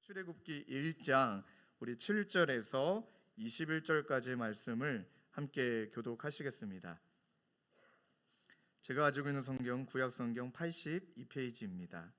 출애굽기 1장 우리 7절에서 21절까지의 말씀을 함께 교독하시겠습니다. 제가 가지고 있는 성경 구약 성경 82페이지입니다.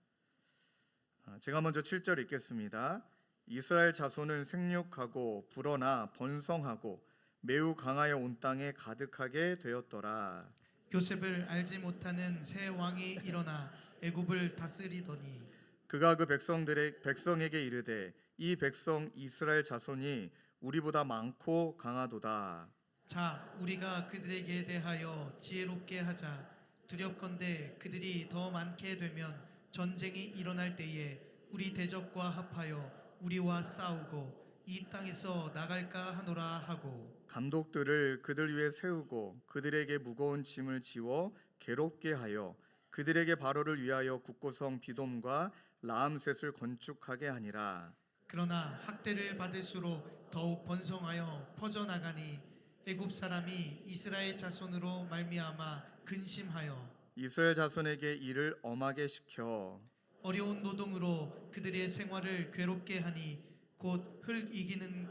제가 먼저 7절 읽겠습니다. 이스라엘 자손은 생육하고 불어나 번성하고 매우 강하여 온 땅에 가득하게 되었더라. 요셉을 알지 못하는 새 왕이 일어나 애굽을 다스리더니 그가 그 백성에게 이르되 이 백성 이스라엘 자손이 우리보다 많고 강하도다. 자 우리가 그들에게 대하여 지혜롭게 하자. 두렵건대 그들이 더 많게 되면 전쟁이 일어날 때에 우리 대적과 합하여 우리와 싸우고 이 땅에서 나갈까 하노라 하고 감독들을 그들 위에 세우고 그들에게 무거운 짐을 지워 괴롭게 하여 그들에게 바로를 위하여 국고성 비돔과 라암셋을 건축하게 하니라. 그러나 학대를 받을수록 더욱 번성하여 퍼져나가니 애굽 사람이 이스라엘 자손으로 말미암아 근심하여 이스라엘 자손에게 일을 엄하게 시켜 어려운 노동으로 그들의 생활을 괴롭게 하니 곧 흙 이기는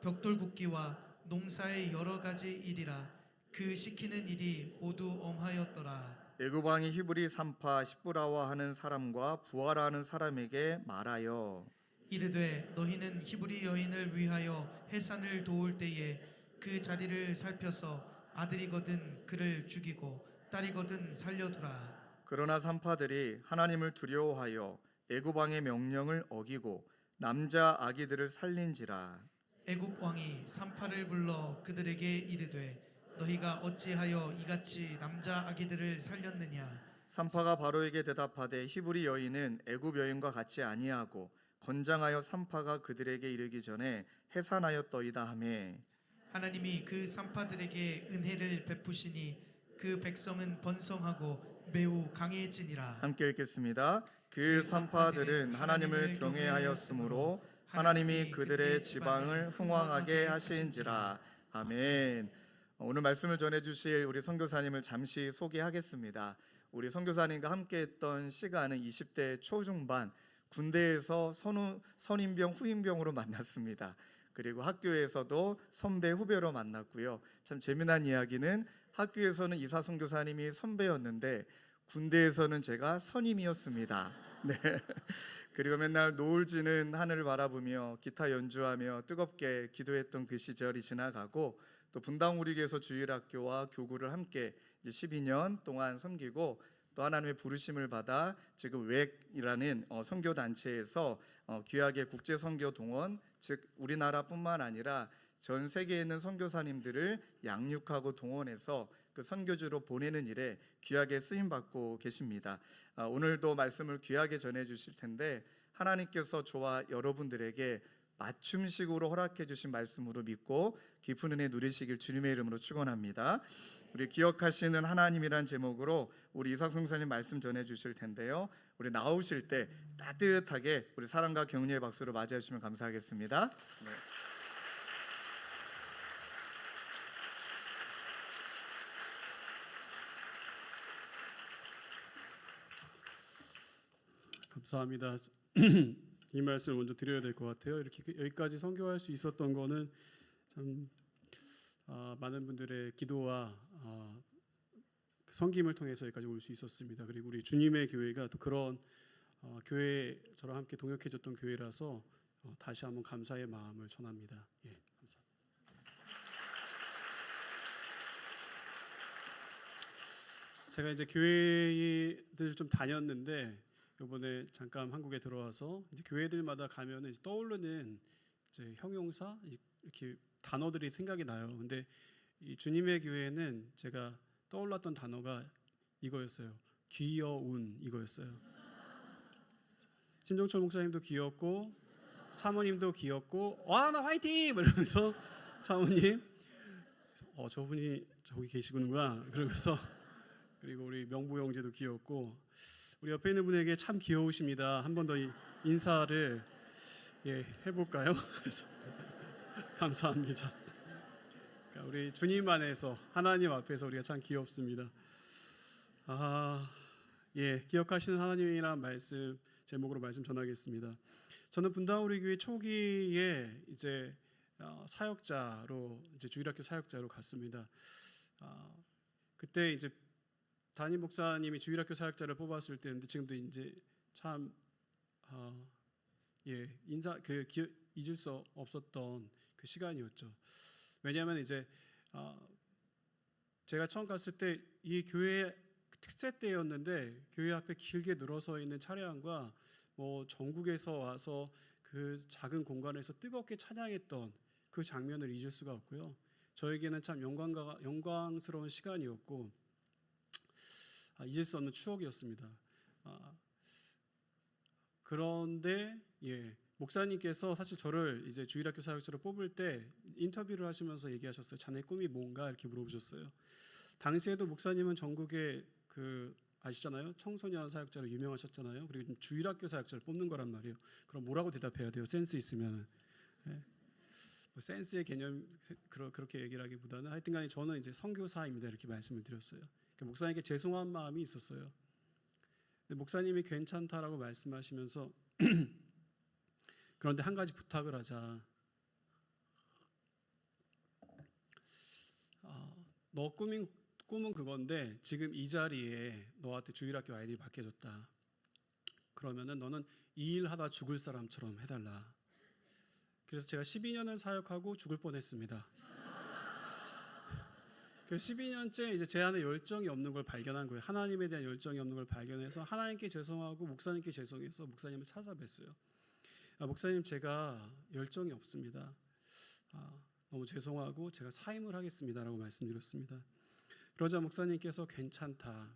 벽돌 굽기와 농사의 여러 가지 일이라. 그 시키는 일이 모두 엄하였더라. 애굽 왕이 히브리 산파 십부라와 하는 사람과 부하라 하는 사람에게 말하여 이르되 너희는 히브리 여인을 위하여 해산을 도울 때에 그 자리를 살펴서 아들이거든 그를 죽이고 딸이거든 살려두라. 그러나 산파들이 하나님을 두려워하여 애굽 왕의 명령을 어기고 남자 아기들을 살린지라. 애굽 왕이 산파를 불러 그들에게 이르되 너희가 어찌하여 이같이 남자 아기들을 살렸느냐. 산파가 바로에게 대답하되 히브리 여인은 애굽 여인과 같이 아니하고 건장하여 산파가 그들에게 이르기 전에 해산하였더이다 하매 하나님이 그 산파들에게 은혜를 베푸시니 그 백성은 번성하고 매우 강해지니라. 함께 읽겠습니다. 그 산파들은 하나님을 경외하였으므로 하나님이 그들의 지방을 흥왕하게 하신지라. 아멘. 오늘 말씀을 전해주실 우리 선교사님을 잠시 소개하겠습니다. 우리 선교사님과 함께했던 시간은 20대 초중반 군대에서 선임병 후임병으로 만났습니다. 그리고 학교에서도 선배 후배로 만났고요. 참 재미난 이야기는 학교에서는 이사 선교사님이 선배였는데 군대에서는 제가 선임이었습니다. 네. 그리고 맨날 노을 지는 하늘을 바라보며 기타 연주하며 뜨겁게 기도했던 그 시절이 지나가고 또 분당 우리교회에서 주일학교와 교구를 함께 이제 12년 동안 섬기고 또 하나님의 부르심을 받아 지금 웩이라는 선교 단체에서 귀하게 국제 선교 동원, 즉 우리나라뿐만 아니라 전 세계에 있는 선교사님들을 양육하고 동원해서 그 선교지로 보내는 일에 귀하게 쓰임 받고 계십니다. 오늘도 말씀을 귀하게 전해 주실 텐데 하나님께서 저와 여러분들에게 맞춤식으로 허락해 주신 말씀으로 믿고 깊은 은혜 누리시길 주님의 이름으로 축원합니다. 우리 기억하시는 하나님이란 제목으로 우리 이사성사님 말씀 전해 주실 텐데요. 우리 나오실 때 따뜻하게 우리 사랑과 격려의 박수로 맞이해 주시면 감사하겠습니다. 네. 감사합니다. 이 말씀을 먼저 드려야 될 것 같아요. 이렇게 여기까지 선교할 수 있었던 거는 참 많은 분들의 기도와 섬김을 통해서 여기까지 올 수 있었습니다. 그리고 우리 주님의 교회가 또 그런 교회 저랑 함께 동역해줬던 교회라서 다시 한번 감사의 마음을 전합니다. 예, 감사합니다. 제가 이제 교회들 좀 다녔는데 이번에 잠깐 한국에 들어와서 이제 교회들마다 가면은 이제 떠오르는 이제 형용사 이렇게 단어들이 생각이 나요. 근데 이 주님의 교회는 제가 떠올랐던 단어가 이거였어요. 귀여운 이거였어요. 신종철 목사님도 귀엽고 사모님도 귀엽고 와 나 화이팅! 이러면서 사모님 저분이 저기 계시구나 그러면서 그리고 우리 명보 형제도 귀엽고 우리 옆에 있는 분에게 참 귀여우십니다. 한 번 더 인사를 해볼까요? 그래서 감사합니다. 그러니까 우리 주님 안에서 하나님 앞에서 우리가 참 귀엽습니다. 기억하시는 하나님이란 말씀 제목으로 말씀 전하겠습니다. 저는 분당 우리 교회 초기에 이제 사역자로 이제 주일학교 사역자로 갔습니다. 그때 이제 담임 목사님이 주일학교 사역자를 뽑았을 때인데 지금도 이제 참 잊을 수 없었던 그 시간이었죠. 왜냐하면 이제 제가 처음 갔을 때 이 교회 특세 때였는데 교회 앞에 길게 늘어서 있는 차량과 뭐 전국에서 와서 그 작은 공간에서 뜨겁게 찬양했던 그 장면을 잊을 수가 없고요. 저에게는 참 영광스러운 시간이었고 잊을 수 없는 추억이었습니다. 그런데 목사님께서 사실 저를 이제 주일학교 사역자로 뽑을 때 인터뷰를 하시면서 얘기하셨어요. 자네 꿈이 뭔가 이렇게 물어보셨어요. 당시에도 목사님은 전국에 아시잖아요. 청소년 사역자로 유명하셨잖아요. 그리고 주일학교 사역자를 뽑는 거란 말이에요. 그럼 뭐라고 대답해야 돼요? 센스 있으면. 뭐 센스의 개념 그렇게 얘기를 하기보다는 하여튼간에 저는 이제 선교사입니다 이렇게 말씀을 드렸어요. 그러니까 목사님께 죄송한 마음이 있었어요. 근데 목사님이 괜찮다라고 말씀하시면서 그런데 한 가지 부탁을 하자. 너 꿈은 그건데 지금 이 자리에 너한테 주일학교 아이들이 맡겨졌다. 그러면은 너는 이 일 하다 죽을 사람처럼 해달라. 그래서 제가 12년을 사역하고 죽을 뻔했습니다. 그 12년째 이제 제 안에 열정이 없는 걸 발견한 거예요. 하나님에 대한 열정이 없는 걸 발견해서 하나님께 죄송하고 목사님께 죄송해서 목사님을 찾아뵀어요. 목사님 제가 열정이 없습니다. 너무 죄송하고 제가 사임을 하겠습니다라고 말씀드렸습니다. 그러자 목사님께서 괜찮다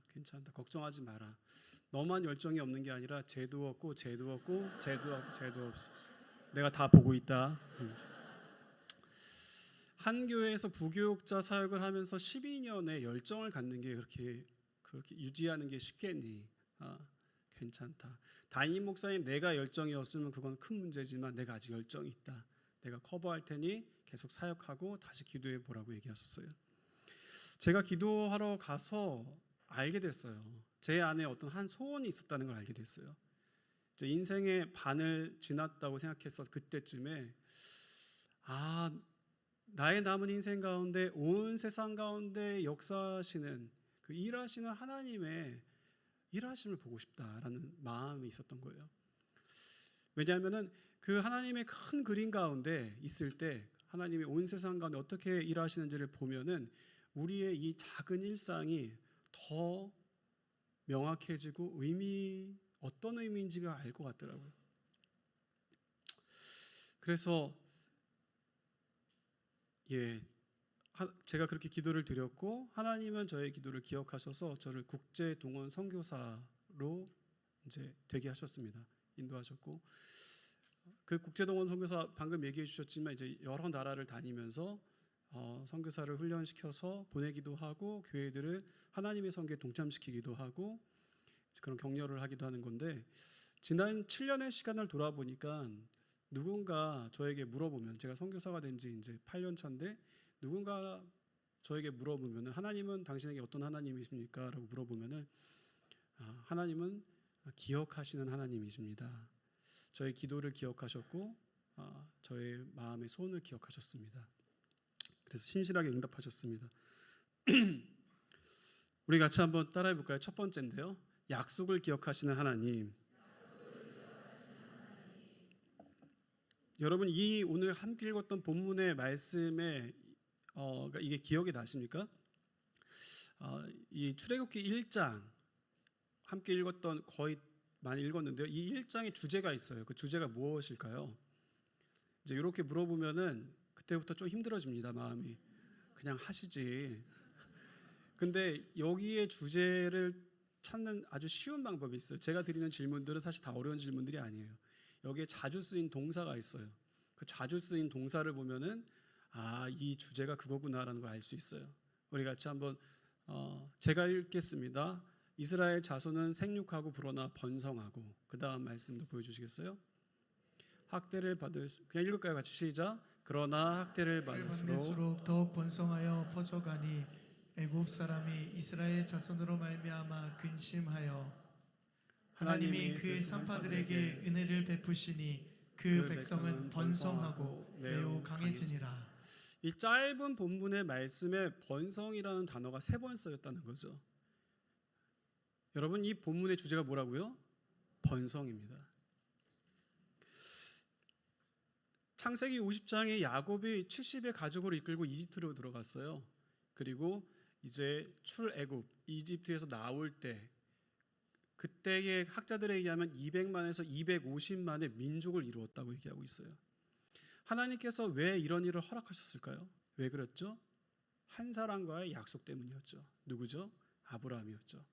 걱정하지 마라. 너만 열정이 없는 게 아니라 쟤도 없고 쟤도 없어. 내가 다 보고 있다. 한 교회에서 부교육자 사역을 하면서 12년의 열정을 갖는 게 그렇게 유지하는 게 쉽겠니? 괜찮다. 담임 목사님 내가 열정이 없으면 그건 큰 문제지만 내가 아직 열정이 있다. 내가 커버할 테니 계속 사역하고 다시 기도해 보라고 얘기하셨어요. 제가 기도하러 가서 알게 됐어요. 제 안에 어떤 한 소원이 있었다는 걸 알게 됐어요. 인생의 반을 지났다고 생각해서 그때쯤에 나의 남은 인생 가운데 온 세상 가운데 역사하시는 그 일하시는 하나님의 일하심을 보고 싶다라는 마음이 있었던 거예요. 왜냐하면은 그 하나님의 큰 그림 가운데 있을 때 하나님이 온 세상 가운데 어떻게 일하시는지를 보면은 우리의 이 작은 일상이 더 명확해지고 어떤 의미인지가 알 것 같더라고요. 그래서 제가 그렇게 기도를 드렸고 하나님은 저의 기도를 기억하셔서 저를 국제 동원 선교사로 이제 되게 하셨습니다. 인도하셨고 그 국제 동원 선교사 방금 얘기해 주셨지만 이제 여러 나라를 다니면서 선교사를 훈련시켜서 보내기도 하고 교회들을 하나님의 선교에 동참시키기도 하고 그런 격려를 하기도 하는 건데 지난 7년의 시간을 돌아보니까 누군가 저에게 물어보면 제가 선교사가 된 지 이제 8년 차인데 누군가 저에게 물어보면 하나님은 당신에게 어떤 하나님이십니까? 라고 물어보면 하나님은 기억하시는 하나님이십니다. 저의 기도를 기억하셨고 저의 마음의 소원을 기억하셨습니다. 그래서 신실하게 응답하셨습니다. 우리 같이 한번 따라해 볼까요? 첫 번째인데요. 약속을 기억하시는 하나님. 여러분 이 오늘 함께 읽었던 본문의 말씀에 이게 기억이 나십니까? 이 출애굽기 1장 함께 읽었던 거의 많이 읽었는데요. 이 1장의 주제가 있어요. 그 주제가 무엇일까요? 이제 이렇게 물어보면은 그때부터 좀 힘들어집니다. 마음이 그냥 하시지. 근데 여기에 주제를 찾는 아주 쉬운 방법이 있어요. 제가 드리는 질문들은 사실 다 어려운 질문들이 아니에요. 여기에 자주 쓰인 동사가 있어요. 그 자주 쓰인 동사를 보면은 이 주제가 그거구나라는 걸 알 수 있어요. 우리 같이 한번 제가 읽겠습니다. 이스라엘 자손은 생육하고 불어나 번성하고 그 다음 말씀도 보여주시겠어요? 학대를 그냥 읽을까요? 같이 시작. 그러나 학대를 받을수록 더욱 번성하여 퍼져가니 애굽 사람이 이스라엘 자손으로 말미암아 근심하여 하나님이 그 산파들에게 은혜를 베푸시니 그 백성은 번성하고 매우 강해지니라. 이 짧은 본문의 말씀에 번성이라는 단어가 3번 쓰였다는 거죠. 여러분, 이 본문의 주제가 뭐라고요? 번성입니다. 창세기 50장에 야곱이 70의 가족을 이끌고 이집트로 들어갔어요. 그리고 이제 출애굽 이집트에서 나올 때, 그때의 학자들에 의하면 200만에서 250만의 민족을 이루었다고 얘기하고 있어요. 하나님께서 왜 이런 일을 허락하셨을까요? 왜 그랬죠? 한 사람과의 약속 때문이었죠. 누구죠? 아브라함이었죠.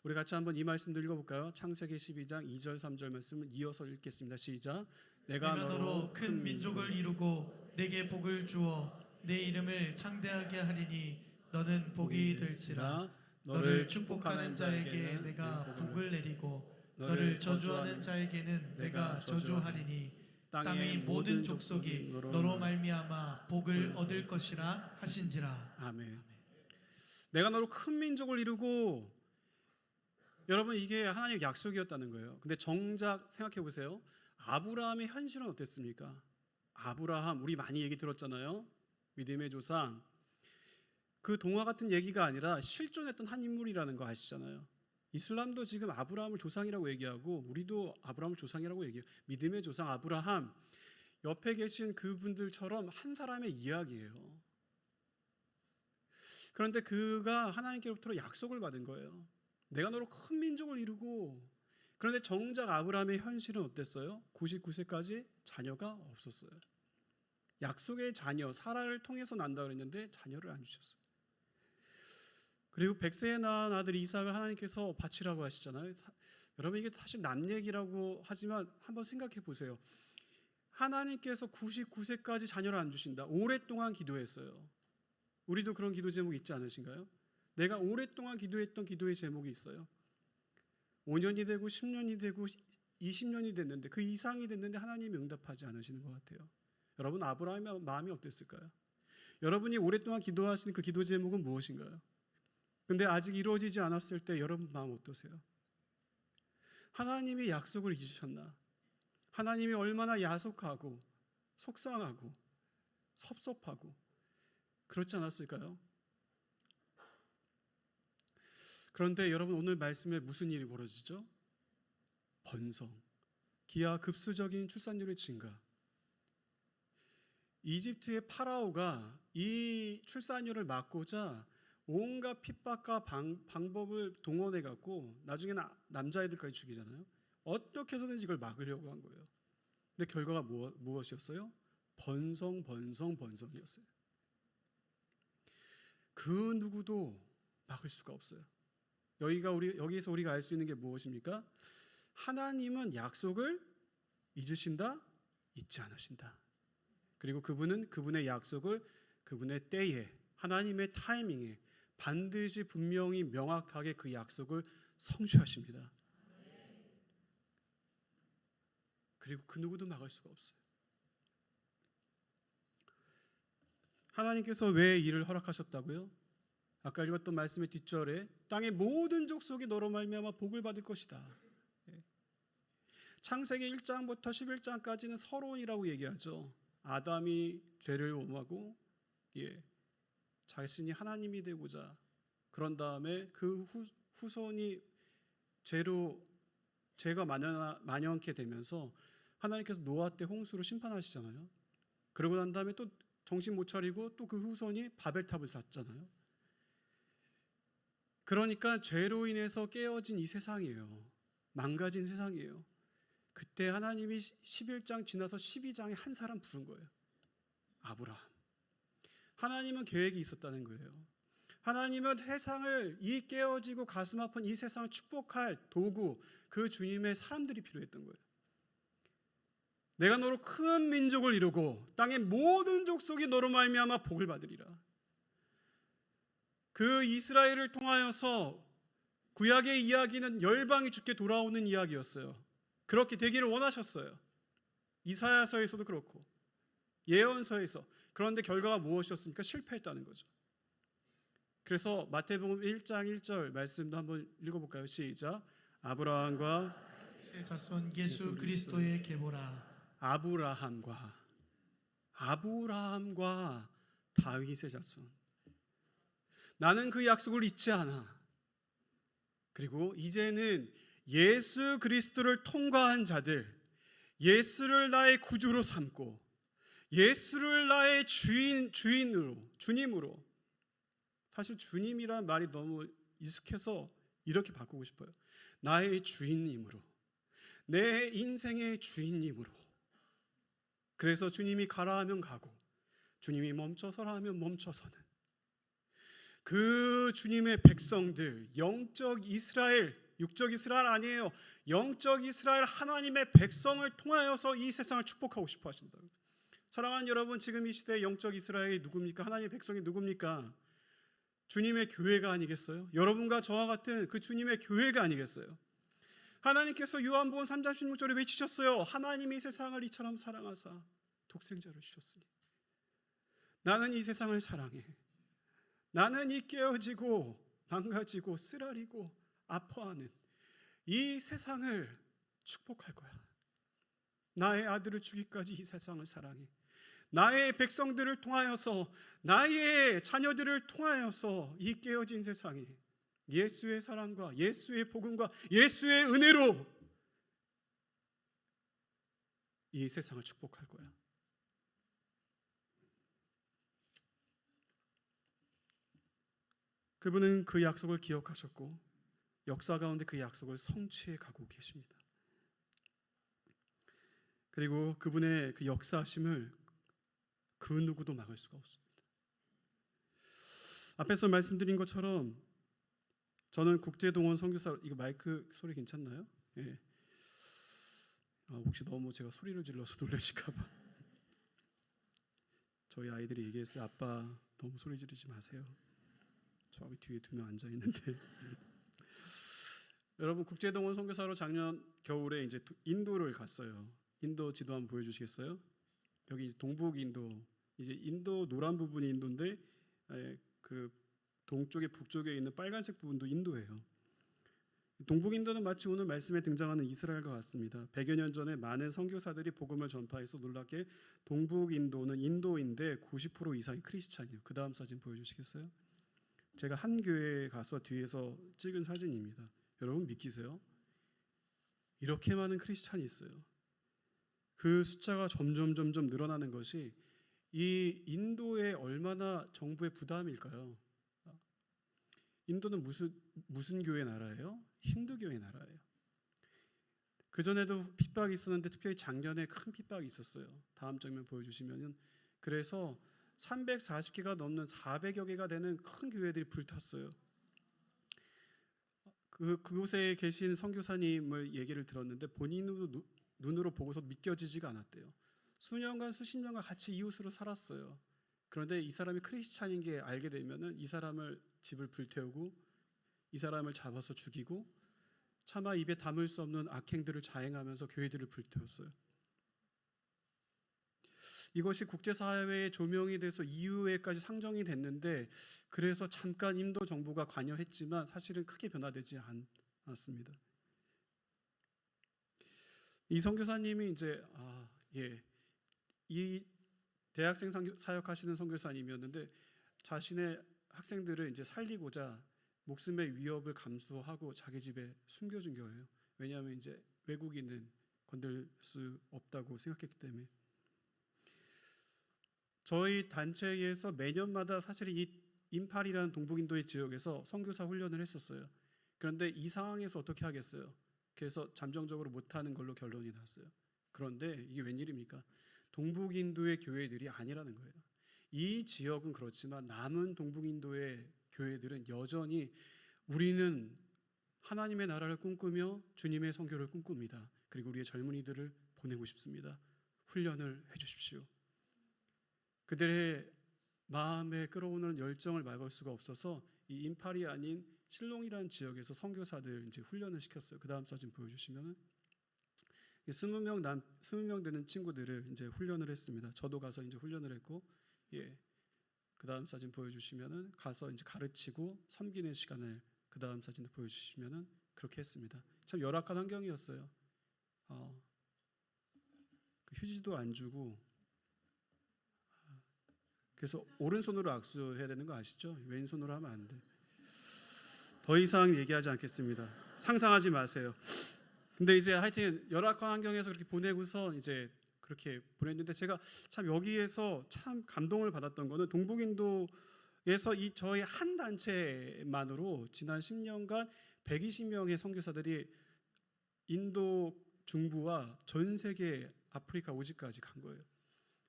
우리 같이 한번 이 말씀도 읽어볼까요? 창세기 12장 2절 3절 말씀을 이어서 읽겠습니다. 시작. 내가 너로 큰 민족을 이루고 내게 복을 주어 내 이름을 창대하게 하리니 너는 복이 될지라. 너를 축복하는 자에게 내가 복을 내리고 너를 저주하는 자에게는 내가 저주하리니 땅의 모든 족속이 너로 말미암아 복을 얻을 것이라 하신지라. 아멘. 내가 너로 큰 민족을 이루고, 여러분, 이게 하나님의 약속이었다는 거예요. 근데 정작 생각해 보세요. 아브라함의 현실은 어땠습니까? 아브라함, 우리 많이 얘기 들었잖아요. 믿음의 조상. 그 동화 같은 얘기가 아니라 실존했던 한 인물이라는 거 아시잖아요. 이슬람도 지금 아브라함을 조상이라고 얘기하고 우리도 아브라함을 조상이라고 얘기해요. 믿음의 조상 아브라함, 옆에 계신 그분들처럼 한 사람의 이야기예요. 그런데 그가 하나님께로부터 약속을 받은 거예요. 내가 너로 큰 민족을 이루고, 그런데 정작 아브라함의 현실은 어땠어요? 99세까지 자녀가 없었어요. 약속의 자녀 사라를 통해서 난다 그랬는데 자녀를 안 주셨어요. 그리고 100세에 낳은 아들 이삭을 하나님께서 바치라고 하시잖아요. 여러분, 이게 사실 남 얘기라고 하지만 한번 생각해 보세요. 하나님께서 99세까지 자녀를 안 주신다. 오랫동안 기도했어요. 우리도 그런 기도 제목이 있지 않으신가요? 내가 오랫동안 기도했던 기도의 제목이 있어요. 5년이 되고 10년이 되고 20년이 됐는데, 그 이상이 됐는데 하나님이 응답하지 않으시는 것 같아요. 여러분, 아브라함의 마음이 어땠을까요? 여러분이 오랫동안 기도하시는 그 기도 제목은 무엇인가요? 근데 아직 이루어지지 않았을 때 여러분 마음 어떠세요? 하나님이 약속을 잊으셨나? 하나님이 얼마나 야속하고 속상하고 섭섭하고 그렇지 않았을까요? 그런데 여러분, 오늘 말씀에 무슨 일이 벌어지죠? 번성, 기하 급수적인 출산율의 증가. 이집트의 파라오가 이 출산율을 막고자 온갖 핍박과 방법을 동원해 갖고 나중에는 남자애들까지 죽이잖아요. 어떻게 해서든지 이걸 막으려고 한 거예요. 근데 결과가 무엇이었어요? 번성이었어요. 그 누구도 막을 수가 없어요. 여기서 우리가 알 수 있는 게 무엇입니까? 하나님은 약속을 잊으신다? 잊지 않으신다. 그리고 그분은 그분의 약속을 그분의 때에, 하나님의 타이밍에 반드시 분명히 명확하게 그 약속을 성취하십니다. 그리고 그 누구도 막을 수가 없어요. 하나님께서 왜 이를 허락하셨다고요? 아까 읽었던 말씀의 뒷절에 땅의 모든 족속이 너로 말미암아 복을 받을 것이다. 창세기 1장부터 11장까지는 서론이라고 얘기하죠. 아담이 죄를 범하고 자신이 하나님이 되고자, 그런 다음에 그 후손이 죄가 만연케 되면서 하나님께서 노아 때 홍수로 심판하시잖아요. 그러고 난 다음에 또 정신 못 차리고 또 그 후손이 바벨탑을 쌓잖아요. 그러니까 죄로 인해서 깨어진 이 세상이에요. 망가진 세상이에요. 그때 하나님이 11장 지나서 12장에 한 사람 부른 거예요. 아브라함. 하나님은 계획이 있었다는 거예요. 하나님은 세상을, 이 깨어지고 가슴 아픈 이 세상을 축복할 도구, 그 주님의 사람들이 필요했던 거예요. 내가 너로 큰 민족을 이루고 땅의 모든 족속이 너로 말미암아 복을 받으리라. 그 이스라엘을 통하여서 구약의 이야기는 열방이 주께 돌아오는 이야기였어요. 그렇게 되기를 원하셨어요. 이사야서에서도 그렇고 예언서에서. 그런데 결과가 무엇이었습니까? 실패했다는 거죠. 그래서 마태복음 1장 1절 말씀도 한번 읽어볼까요? 시작. 아브라함과 세 자손 예수 그리스도의 계보라. 아브라함과 다윗의 자손. 나는 그 약속을 잊지 않아. 그리고 이제는 예수 그리스도를 통과한 자들, 예수를 나의 구주로 삼고 예수를 나의 주님으로, 사실 주님이란 말이 너무 익숙해서 이렇게 바꾸고 싶어요. 나의 주인님으로, 내 인생의 주인님으로. 그래서 주님이 가라 하면 가고 주님이 멈춰서라 하면 멈춰서는 그 주님의 백성들, 영적 이스라엘, 육적 이스라엘 아니에요. 영적 이스라엘 하나님의 백성을 통하여서 이 세상을 축복하고 싶어 하신다. 사랑하는 여러분, 지금 이 시대의 영적 이스라엘이 누굽니까? 하나님의 백성이 누굽니까? 주님의 교회가 아니겠어요? 여러분과 저와 같은 그 주님의 교회가 아니겠어요? 하나님께서 요한복음 3장 16절에 외치셨어요. 하나님이 세상을 이처럼 사랑하사 독생자를 주셨으니 나는 이 세상을 사랑해. 나는 이 깨어지고 망가지고 쓰라리고 아파하는 이 세상을 축복할 거야. 나의 아들을 주기까지 이 세상을 사랑해. 나의 백성들을 통하여서, 나의 자녀들을 통하여서 이 깨어진 세상에 예수의 사랑과 예수의 복음과 예수의 은혜로 이 세상을 축복할 거야. 그분은 그 약속을 기억하셨고 역사 가운데 그 약속을 성취해 가고 계십니다. 그리고 그분의 그 역사하심을 그 누구도 막을 수가 없습니다. 앞에서 말씀드린 것처럼 저는 국제동원 선교사, 이거 마이크 소리 괜찮나요? 예. 혹시 너무 제가 소리를 질러서 놀라실까 봐. 저희 아이들이 얘기했어요. 아빠 너무 소리 지르지 마세요. 저기 뒤에 2명 앉아 있는데. 여러분, 국제동원 선교사로 작년 겨울에 이제 인도를 갔어요. 인도 지도 한번 보여주시겠어요? 여기 동북 인도, 이제 인도 노란 부분이 인도인데 그 동쪽에 북쪽에 있는 빨간색 부분도 인도예요. 동북 인도는 마치 오늘 말씀에 등장하는 이스라엘과 같습니다. 100여 년 전에 많은 선교사들이 복음을 전파해서 놀랍게 동북 인도는 인도인데 90% 이상이 크리스찬이에요. 그 다음 사진 보여주시겠어요? 제가 한 교회에 가서 뒤에서 찍은 사진입니다. 여러분 믿기세요? 이렇게 많은 크리스찬이 있어요. 그 숫자가 점점 늘어나는 것이 이 인도에 얼마나 정부의 부담일까요? 인도는 무슨 교회 나라예요? 힌두교의 나라예요. 그 전에도 핍박이 있었는데 특별히 작년에 큰 핍박이 있었어요. 다음 장면 보여주시면은, 그래서 340개가 넘는 400여 개가 되는 큰 교회들이 불탔어요. 그곳에 계신 선교사님을 얘기를 들었는데 본인도 눈으로 보고서 믿겨지지가 않았대요. 수년간 수십 년간 같이 이웃으로 살았어요. 그런데 이 사람이 크리스찬인 게 알게 되면은 이 사람을 집을 불태우고 이 사람을 잡아서 죽이고 차마 입에 담을 수 없는 악행들을 자행하면서 교회들을 불태웠어요. 이것이 국제사회에 조명이 돼서 EU에까지 상정이 됐는데, 그래서 잠깐 인도 정부가 관여했지만 사실은 크게 변화되지 않았습니다. 이 선교사님이 이제 이 대학생 사역하시는 선교사님이었는데 자신의 학생들을 이제 살리고자 목숨의 위협을 감수하고 자기 집에 숨겨준 거예요. 왜냐하면 이제 외국인은 건들 수 없다고 생각했기 때문에. 저희 단체에서 매년마다 사실 이 임팔이라는 동북인도의 지역에서 선교사 훈련을 했었어요. 그런데 이 상황에서 어떻게 하겠어요? 그래서 잠정적으로 못하는 걸로 결론이 났어요. 그런데 이게 웬일입니까? 동북인도의 교회들이 아니라는 거예요. 이 지역은 그렇지만 남은 동북인도의 교회들은 여전히 우리는 하나님의 나라를 꿈꾸며 주님의 선교를 꿈꿉니다. 그리고 우리의 젊은이들을 보내고 싶습니다. 훈련을 해주십시오. 그들의 마음에 끌어오는 열정을 막을 수가 없어서 이 임팔이 아닌 실롱이라는 지역에서 선교사들 이제 훈련을 시켰어요. 그 다음 사진 보여주시면은 20명 되는 친구들을 이제 훈련을 했습니다. 저도 가서 이제 훈련을 했고, 그 다음 사진 보여주시면은 가서 이제 가르치고 섬기는 시간을, 그 다음 사진 보여주시면은 그렇게 했습니다. 참 열악한 환경이었어요. 그 휴지도 안 주고, 그래서 오른손으로 악수해야 되는 거 아시죠? 왼손으로 하면 안 돼. 더 이상 얘기하지 않겠습니다. 상상하지 마세요. 근데 이제 하여튼 열악한 환경에서 그렇게 보내고서 이제 그렇게 보냈는데, 제가 참 여기에서 참 감동을 받았던 거는 동북인도에서 이 저희 한 단체만으로 지난 10년간 120명의 선교사들이 인도 중부와 전 세계 아프리카 오지까지 간 거예요.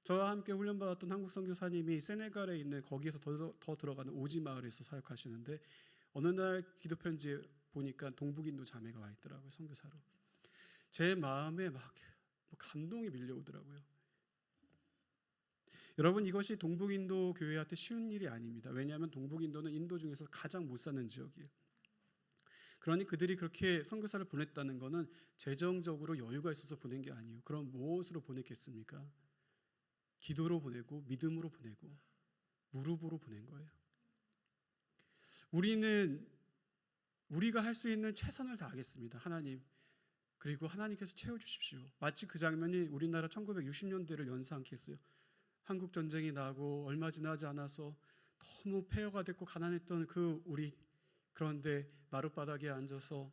저와 함께 훈련받았던 한국 선교사님이 세네갈에 있는 거기에서 더 들어가는 오지 마을에서 사역하시는데, 어느 날 기도 편지에 보니까 동북인도 자매가 와 있더라고요, 선교사로. 제 마음에 막 감동이 밀려오더라고요. 여러분, 이것이 동북인도 교회한테 쉬운 일이 아닙니다. 왜냐하면 동북인도는 인도 중에서 가장 못 사는 지역이에요. 그러니 그들이 그렇게 선교사를 보냈다는 것은 재정적으로 여유가 있어서 보낸 게 아니에요. 그럼 무엇으로 보냈겠습니까? 기도로 보내고, 믿음으로 보내고, 무릎으로 보낸 거예요. 우리는 우리가 할 수 있는 최선을 다하겠습니다. 하나님, 그리고 하나님께서 채워주십시오. 마치 그 장면이 우리나라 1960년대를 연상케 했어요. 한국 전쟁이 나고 얼마 지나지 않아서 너무 폐허가 됐고 가난했던 그 우리, 그런데 마룻바닥에 앉아서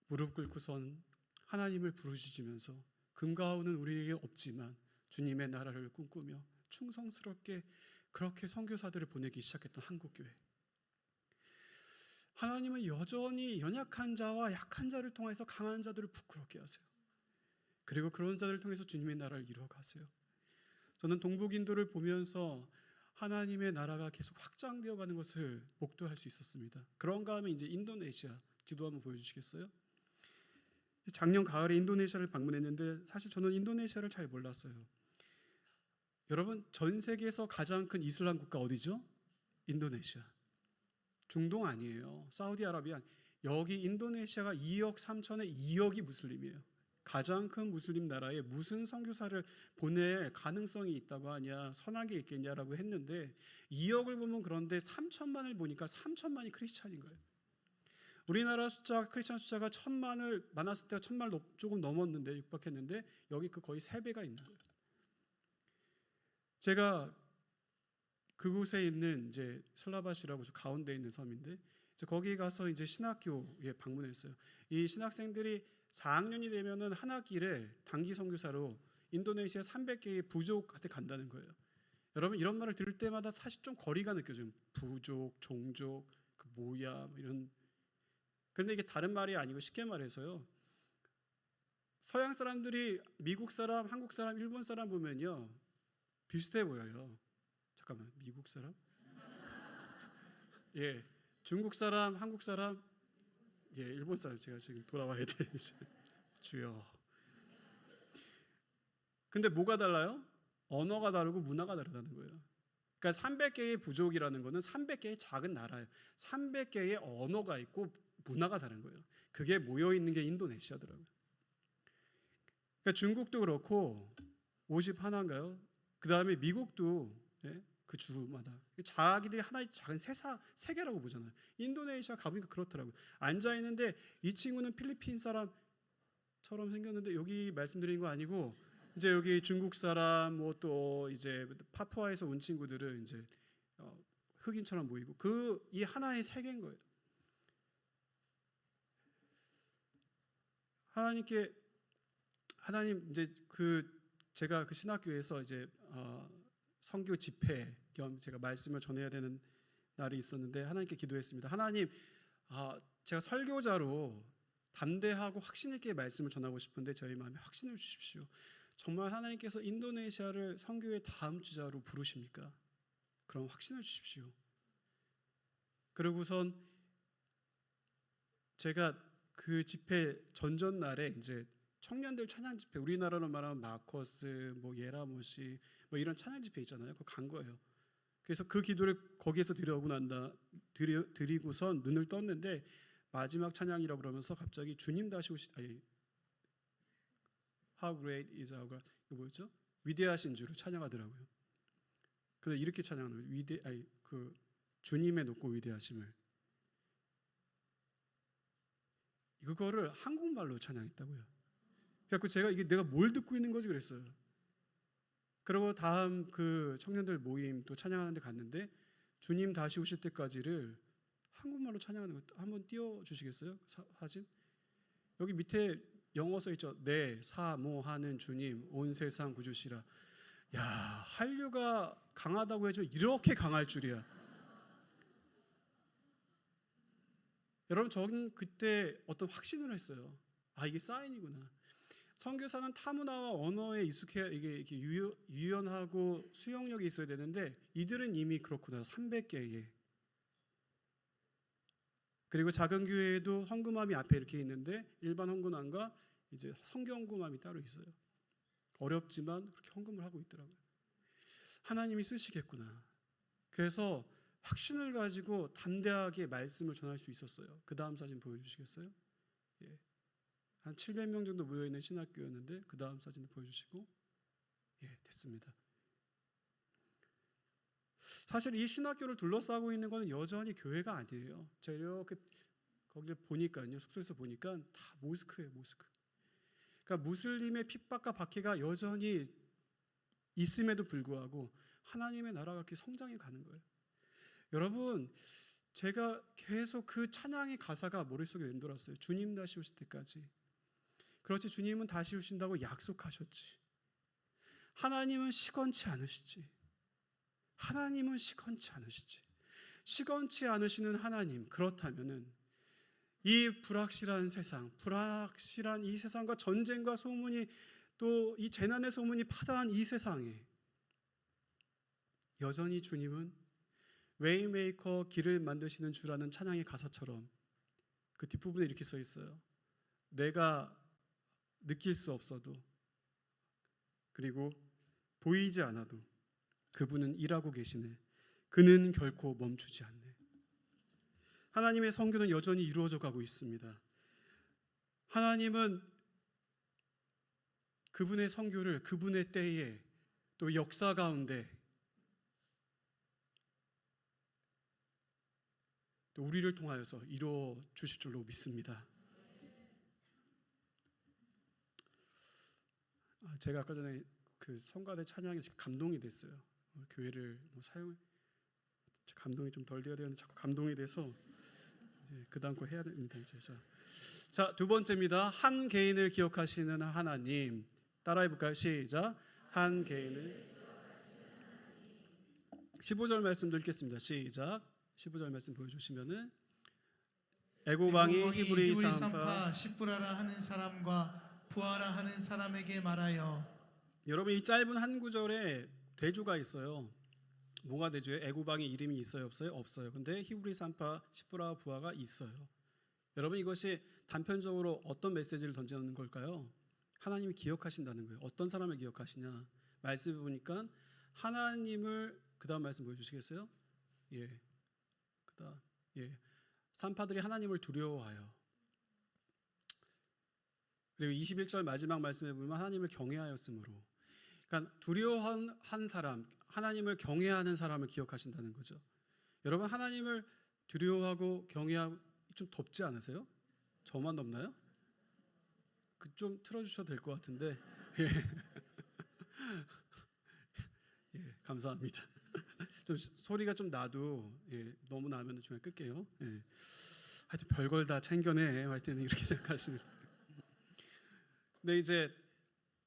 무릎 꿇고선 하나님을 부르짖으면서 금과 은은 우리에게 없지만 주님의 나라를 꿈꾸며 충성스럽게 그렇게 선교사들을 보내기 시작했던 한국교회. 하나님은 여전히 연약한 자와 약한 자를 통해서 강한 자들을 부끄럽게 하세요. 그리고 그런 자들을 통해서 주님의 나라를 이루어가세요. 저는 동북인도를 보면서 하나님의 나라가 계속 확장되어 가는 것을 목도할 수 있었습니다. 그런가 하면 이제 인도네시아 지도 한번 보여주시겠어요? 작년 가을에 인도네시아를 방문했는데 사실 저는 인도네시아를 잘 몰랐어요. 여러분, 전 세계에서 가장 큰 이슬람 국가 어디죠? 인도네시아. 중동 아니에요. 사우디아라비아. 여기 인도네시아가 2억 3천에 2억이 무슬림이에요. 가장 큰 무슬림 나라에 무슨 선교사를 보낼 가능성이 있다고 하냐, 선하게 있겠냐라고 했는데 2억을 보면, 그런데 3천만을 보니까 3천만이 크리스찬인 거예요. 우리나라 크리스찬 숫자가 1,000만을 많았을 때가 1,000만 조금 넘었는데, 육박했는데 여기 그 거의 3배가 있는 거예요. 제가 그곳에 있는 이제 슬라바시라고 가운데 있는 섬인데, 거기 가서 이제 신학교에 방문했어요. 이 신학생들이 4학년이 되면은 한 학기를 단기 선교사로 인도네시아 300개의 부족한테 간다는 거예요. 여러분, 이런 말을 들을 때마다 사실 좀 거리가 느껴져요. 부족, 종족, 그 뭐야, 뭐 이런. 그런데 이게 다른 말이 아니고 쉽게 말해서요, 서양 사람들이 미국 사람, 한국 사람, 일본 사람 보면요 비슷해 보여요. 잠깐만, 미국 사람? 예, 중국 사람, 한국 사람, 예, 일본 사람. 제가 지금 돌아와야 돼. 주여. 근데 뭐가 달라요? 언어가 다르고 문화가 다르다는 거예요. 그러니까 300개의 부족이라는 거는 300개의 작은 나라예요. 300개의 언어가 있고 문화가 다른 거예요. 그게 모여 있는 게 인도네시아더라고요. 그러니까 중국도 그렇고 51인가요? 그 다음에 미국도, 예? 그 주마다 자기들이 하나의 작은 세계라고 보잖아요. 인도네시아 가보니까 그렇더라고요. 앉아 있는데 이 친구는 필리핀 사람처럼 생겼는데, 여기 말씀드린 거 아니고 이제 여기 중국 사람, 뭐 또 이제 파푸아에서 온 친구들은 이제 흑인처럼 보이고, 그 이 하나의 세계인 거예요. 하나님 이제 제가 그 신학교에서 이제 선교 집회 겸 제가 말씀을 전해야 되는 날이 있었는데, 하나님께 기도했습니다. 하나님, 제가 설교자로 담대하고 확신 있게 말씀을 전하고 싶은데 저희 마음에 확신을 주십시오. 정말 하나님께서 인도네시아를 선교의 다음 주자로 부르십니까? 그럼 확신을 주십시오. 그러고선 제가 그 집회 전전날에 이제 청년들 찬양 집회, 우리나라로 말하면 마커스, 뭐 예라모시, 뭐 이런 찬양 집회 있잖아요. 그거 간 거예요. 그래서 그 기도를 거기에서 드리고선 눈을 떴는데, 마지막 찬양이라고 그러면서 갑자기 주님 다시 How great is our God. 이거 뭐였죠? 위대하신 주를 찬양하더라고요. 근데 이렇게 찬양하는 거예요. 그 주님의 높고 위대하심을. 그거를 한국말로 찬양했다고요. 그래서 제가 이게 내가 뭘 듣고 있는 거지 그랬어요. 그리고 다음 그 청년들 모임 또 찬양하는 데 갔는데 주님 다시 오실 때까지를 한국말로 찬양하는 거 한번 띄워 주시겠어요? 사진? 여기 밑에 영어 써 있죠. 네, 사모하는 주님 온 세상 구주시라. 야, 한류가 강하다고 해줘 이렇게 강할 줄이야. 여러분 저는 그때 어떤 확신을 했어요. 아, 이게 사인이구나. 선교사는 타문화와 언어에 익숙해 이게 유연하고 수용력이 있어야 되는데 이들은 이미 그렇구나. 300개에. 그리고 작은 교회에도 헌금함이 앞에 이렇게 있는데 일반 헌금함과 이제 성경 헌금함이 따로 있어요. 어렵지만 그렇게 헌금을 하고 있더라고요. 하나님이 쓰시겠구나. 그래서 확신을 가지고 담대하게 말씀을 전할 수 있었어요. 그 다음 사진 보여주시겠어요? 예. 한 700명 정도 모여있는 신학교였는데 그 다음 사진을 보여주시고, 예, 됐습니다. 사실 이 신학교를 둘러싸고 있는 것은 여전히 교회가 아니에요. 제가 이렇게 거기를 보니까요, 숙소에서 보니까 다 모스크예요, 모스크. 그러니까 무슬림의 핍박과 박해가 여전히 있음에도 불구하고 하나님의 나라가 그렇게 성장해 가는 거예요. 여러분, 제가 계속 그 찬양의 가사가 머릿속에 맴돌았어요. 주님 다시 오실 때까지. 그렇지, 주님은 다시 오신다고 약속하셨지. 하나님은 시건치 않으시지. 하나님은 시건치 않으시지. 시건치 않으시는 하나님, 그렇다면은 이 불확실한 세상, 불확실한 이 세상과 전쟁과 소문이 또 이 재난의 소문이 파다한 이 세상에 여전히 주님은 웨이메이커 길을 만드시는 주라는 찬양의 가사처럼 그 뒷부분에 이렇게 써 있어요. 내가 느낄 수 없어도 그리고 보이지 않아도 그분은 일하고 계시네. 그는 결코 멈추지 않네. 하나님의 선교는 여전히 이루어져 가고 있습니다. 하나님은 그분의 선교를 그분의 때에 또 역사 가운데 또 우리를 통하여서 이루어 주실 줄로 믿습니다. 제가 아까 전에 그 성가대 찬양에 감동이 됐어요. 교회를 사용해 감동이 좀 덜 돼야 되는데 자꾸 감동이 돼서 그 다음 거 해야 됩니다. 이제 자, 두 번째입니다. 한 개인을 기억하시는 하나님. 따라해 볼까요? 시작. 한 개인을 15절 말씀 읽겠습니다. 시작. 15절 말씀 보여주시면은 애고방이 히브리 산파 시프라라 하는 사람과 부하라 하는 사람에게 말하여. 여러분 이 짧은 한 구절에 대조가 있어요. 뭐가 대조예요? 애고방의 이름이 있어요, 없어요? 없어요. 근데 히브리 산파 시프라와 부하가 있어요. 여러분 이것이 단편적으로 어떤 메시지를 던지는 걸까요? 하나님이 기억하신다는 거예요. 어떤 사람을 기억하시냐? 말씀을 보니까 하나님을 그 다음 말씀 보여주시겠어요? 예, 그다음 예, 산파들이 하나님을 두려워하여. 그리고 21절 마지막 말씀에 보면 하나님을 경외하였으므로. 그러니까 두려워한 사람, 하나님을 경외하는 사람을 기억하신다는 거죠. 여러분 하나님을 두려워하고 경외하고 좀 덥지 않으세요? 저만 덥나요? 그 좀 틀어주셔도 될 것 같은데. 예. 예, 감사합니다. 좀 소리가 좀 나도 너무 나면 중간에 끌게요. 예. 하여튼 별걸 다 챙겨내. 할 때는 이렇게 생각하시는. 근데 이제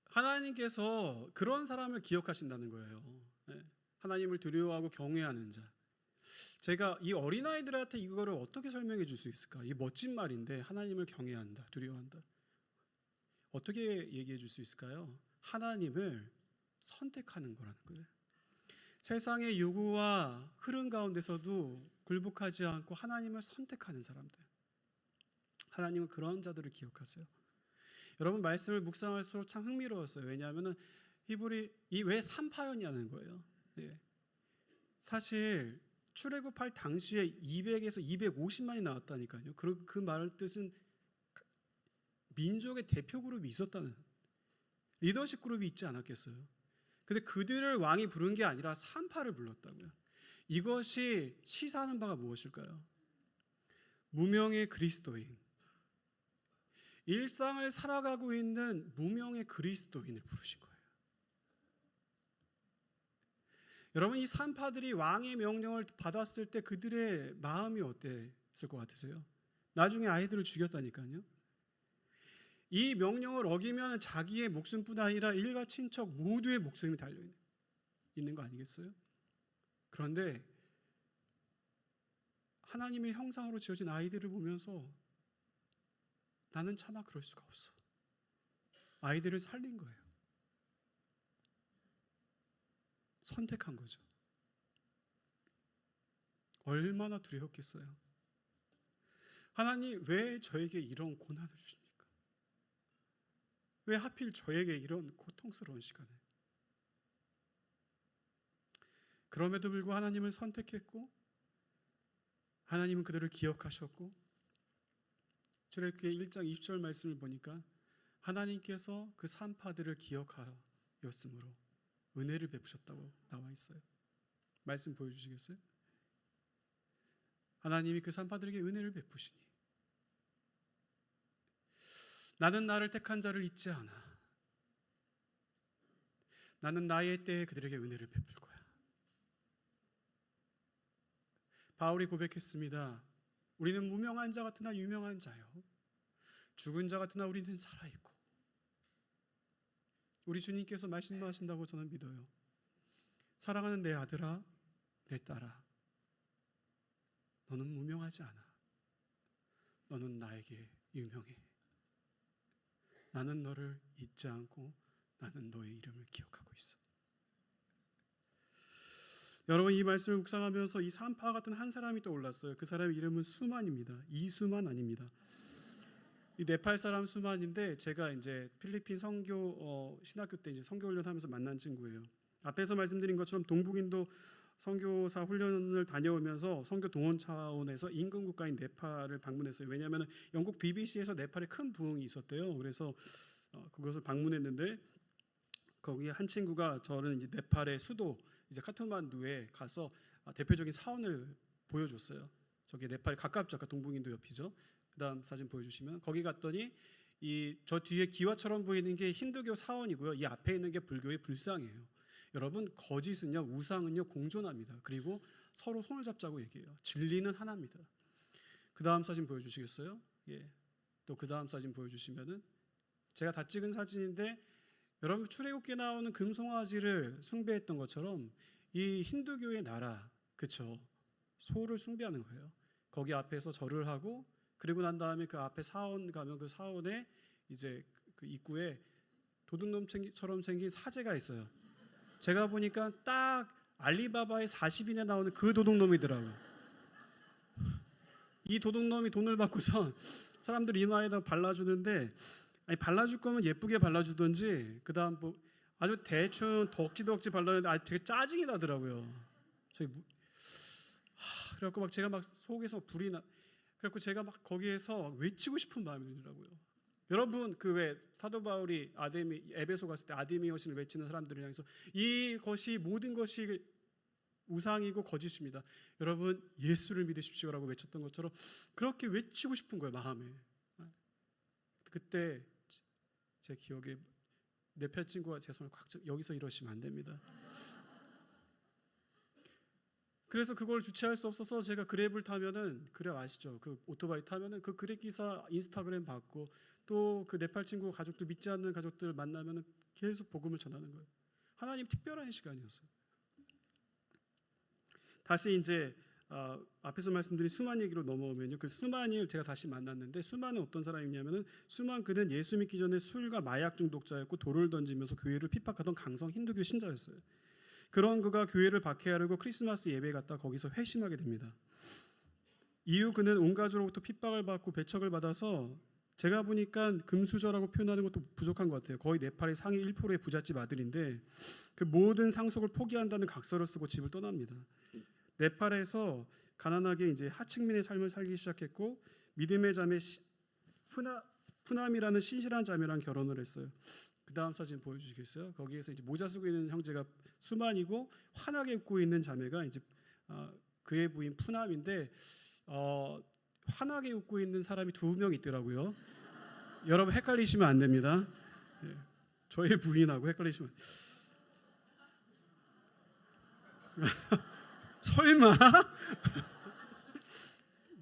하나님께서 그런 사람을 기억하신다는 거예요. 예. 하나님을 두려워하고 경외하는 자. 제가 이 어린아이들한테 이거를 어떻게 설명해 줄 수 있을까? 이 멋진 말인데 하나님을 경외한다, 두려워한다. 어떻게 얘기해 줄 수 있을까요? 하나님을 선택하는 거라는 거예요. 세상의 요구와 흐름 가운데서도 굴복하지 않고 하나님을 선택하는 사람들. 하나님은 그런 자들을 기억하세요. 여러분 말씀을 묵상할수록 참 흥미로웠어요. 왜냐하면 히브리 이 왜 산파였냐는 거예요. 예. 사실 출애굽할 당시에 200에서 250만이 나왔다니까요. 그 말의 뜻은 민족의 대표 그룹이 있었다는, 리더십 그룹이 있지 않았겠어요? 근데 그들을 왕이 부른 게 아니라 산파를 불렀다고요. 이것이 시사하는 바가 무엇일까요? 무명의 그리스도인. 일상을 살아가고 있는 무명의 그리스도인을 부르신 거예요. 여러분, 이 산파들이 왕의 명령을 받았을 때 그들의 마음이 어땠을 것 같으세요? 나중에 아이들을 죽였다니까요. 이 명령을 어기면 자기의 목숨뿐 아니라 일가 친척 모두의 목숨이 달려 있는 거 아니겠어요? 그런데 하나님의 형상으로 지어진 아이들을 보면서 나는 차마 그럴 수가 없어. 아이들을 살린 거예요. 선택한 거죠. 얼마나 두려웠겠어요. 하나님, 왜 저에게 이런 고난을 주십니까? 왜 하필 저에게 이런 고통스러운 시간에? 그럼에도 불구하고 하나님을 선택했고 하나님은 그들을 기억하셨고, 출애굽기 1장 20절 말씀을 보니까 하나님께서 그 산파들을 기억하였으므로 은혜를 베푸셨다고 나와 있어요. 말씀 보여주시겠어요? 하나님이 그 산파들에게 은혜를 베푸시니 나는 나를 택한 자를 잊지 않아. 나는 나의 때에 그들에게 은혜를 베풀 거야. 바울이 고백했습니다. 우리는 무명한 자 같으나 유명한 자요, 죽은 자 같으나 우리는 살아있고. 우리 주님께서 말씀하신다고 저는 믿어요. 사랑하는 내 아들아, 내 딸아, 너는 무명하지 않아. 너는 나에게 유명해. 나는 너를 잊지 않고 나는 너의 이름을 기억하고 있어. 여러분, 이 말씀을 묵상하면서 이 산파 같은 한 사람이 떠올랐어요. 그 사람의 이름은 수만입니다. 이수만 아닙니다. 이 네팔 사람 수만인데, 제가 이제 필리핀 선교 신학교 때 이제 선교 훈련하면서 만난 친구예요. 앞에서 말씀드린 것처럼 동북인도 선교사 훈련을 다녀오면서 선교 동원 차원에서 인근 국가인 네팔을 방문했어요. 왜냐하면 영국 BBC에서 네팔에 큰 부흥이 있었대요. 그래서 그것을 방문했는데, 거기 한 친구가 저는 이제 네팔의 수도 이제 카트만두에 가서 대표적인 사원을 보여줬어요. 저기 네팔에 가깝죠. 아까 동북인도 옆이죠. 그다음 사진 보여주시면, 거기 갔더니 이 저 뒤에 기와처럼 보이는 게 힌두교 사원이고요. 이 앞에 있는 게 불교의 불상이에요. 여러분, 거짓은요, 우상은요 공존합니다. 그리고 서로 손을 잡자고 얘기해요. 진리는 하나입니다. 그 다음 사진 보여주시겠어요? 예. 또 그 다음 사진 보여주시면은, 제가 다 찍은 사진인데, 여러분, 출애굽기에 나오는 금송아지를 숭배했던 것처럼 이 힌두교의 나라, 그쵸? 소를 숭배하는 거예요. 거기 앞에서 절을 하고, 그리고 난 다음에 그 앞에 사원 가면 그 사원에 이제 그 입구에 도둑놈처럼 생긴 사제가 있어요. 제가 보니까 딱 알리바바의 40인에 나오는 그 도둑놈이더라고요. 이 도둑놈이 돈을 받고서 사람들 이마에다 발라주는데, 아니, 발라줄 거면 예쁘게 발라주던지, 그 다음 뭐 아주 대충 덕지덕지 발라주는데 되게 짜증이 나더라고요. 그래갖고 막 제가 막 속에서 불이 나. 그래갖고 제가 막 거기에서 외치고 싶은 마음이 들더라고요. 여러분, 그 왜 사도 바울이 에베소 갔을 때 아데미 여신을 외치는 사람들을 향해서 이것이 모든 것이 우상이고 거짓입니다. 여러분, 예수를 믿으십시오라고 외쳤던 것처럼 그렇게 외치고 싶은 거예요, 마음에. 그때 제 기억에 네팔 친구가 제 손을 꽉 잡고, 여기서 이러시면 안 됩니다. 그래서 그걸 주체할 수 없어서 제가 그랩을 타면은, 그랩 아시죠? 그 오토바이 타면은 그 그랩 기사 인스타그램 받고, 또 그 네팔 친구 가족들, 믿지 않는 가족들 만나면은 계속 복음을 전하는 거예요. 하나님 특별한 시간이었어요. 다시 이제 앞에서 말씀드린 수만 얘기로 넘어오면요, 그 수만을 제가 다시 만났는데, 수만은 어떤 사람이냐면은, 수만 그는 예수 믿기 전에 술과 마약 중독자였고 돌을 던지면서 교회를 핍박하던 강성 힌두교 신자였어요. 그런 그가 교회를 박해하려고 크리스마스 예배 갔다 거기서 회심하게 됩니다. 이후 그는 온 가족으로부터 핍박을 받고 배척을 받아서, 제가 보니까 금수저라고 표현하는 것도 부족한 것 같아요. 거의 네팔의 상위 1%의 부잣집 아들인데, 그 모든 상속을 포기한다는 각서를 쓰고 집을 떠납니다. 네팔에서 가난하게 이제 하층민의 삶을 살기 시작했고, 믿음의 자매 푸남이라는 신실한 자매랑 결혼을 했어요. 그 다음 사진 보여주시겠어요? 거기에서 이제 모자 쓰고 있는 형제가 수만이고, 환하게 웃고 있는 자매가 이제 그의 부인 푸남인데, 환하게 웃고 있는 사람이 2명 있더라고요. 여러분 헷갈리시면 안 됩니다. 예, 저희 부인하고 헷갈리시면 설마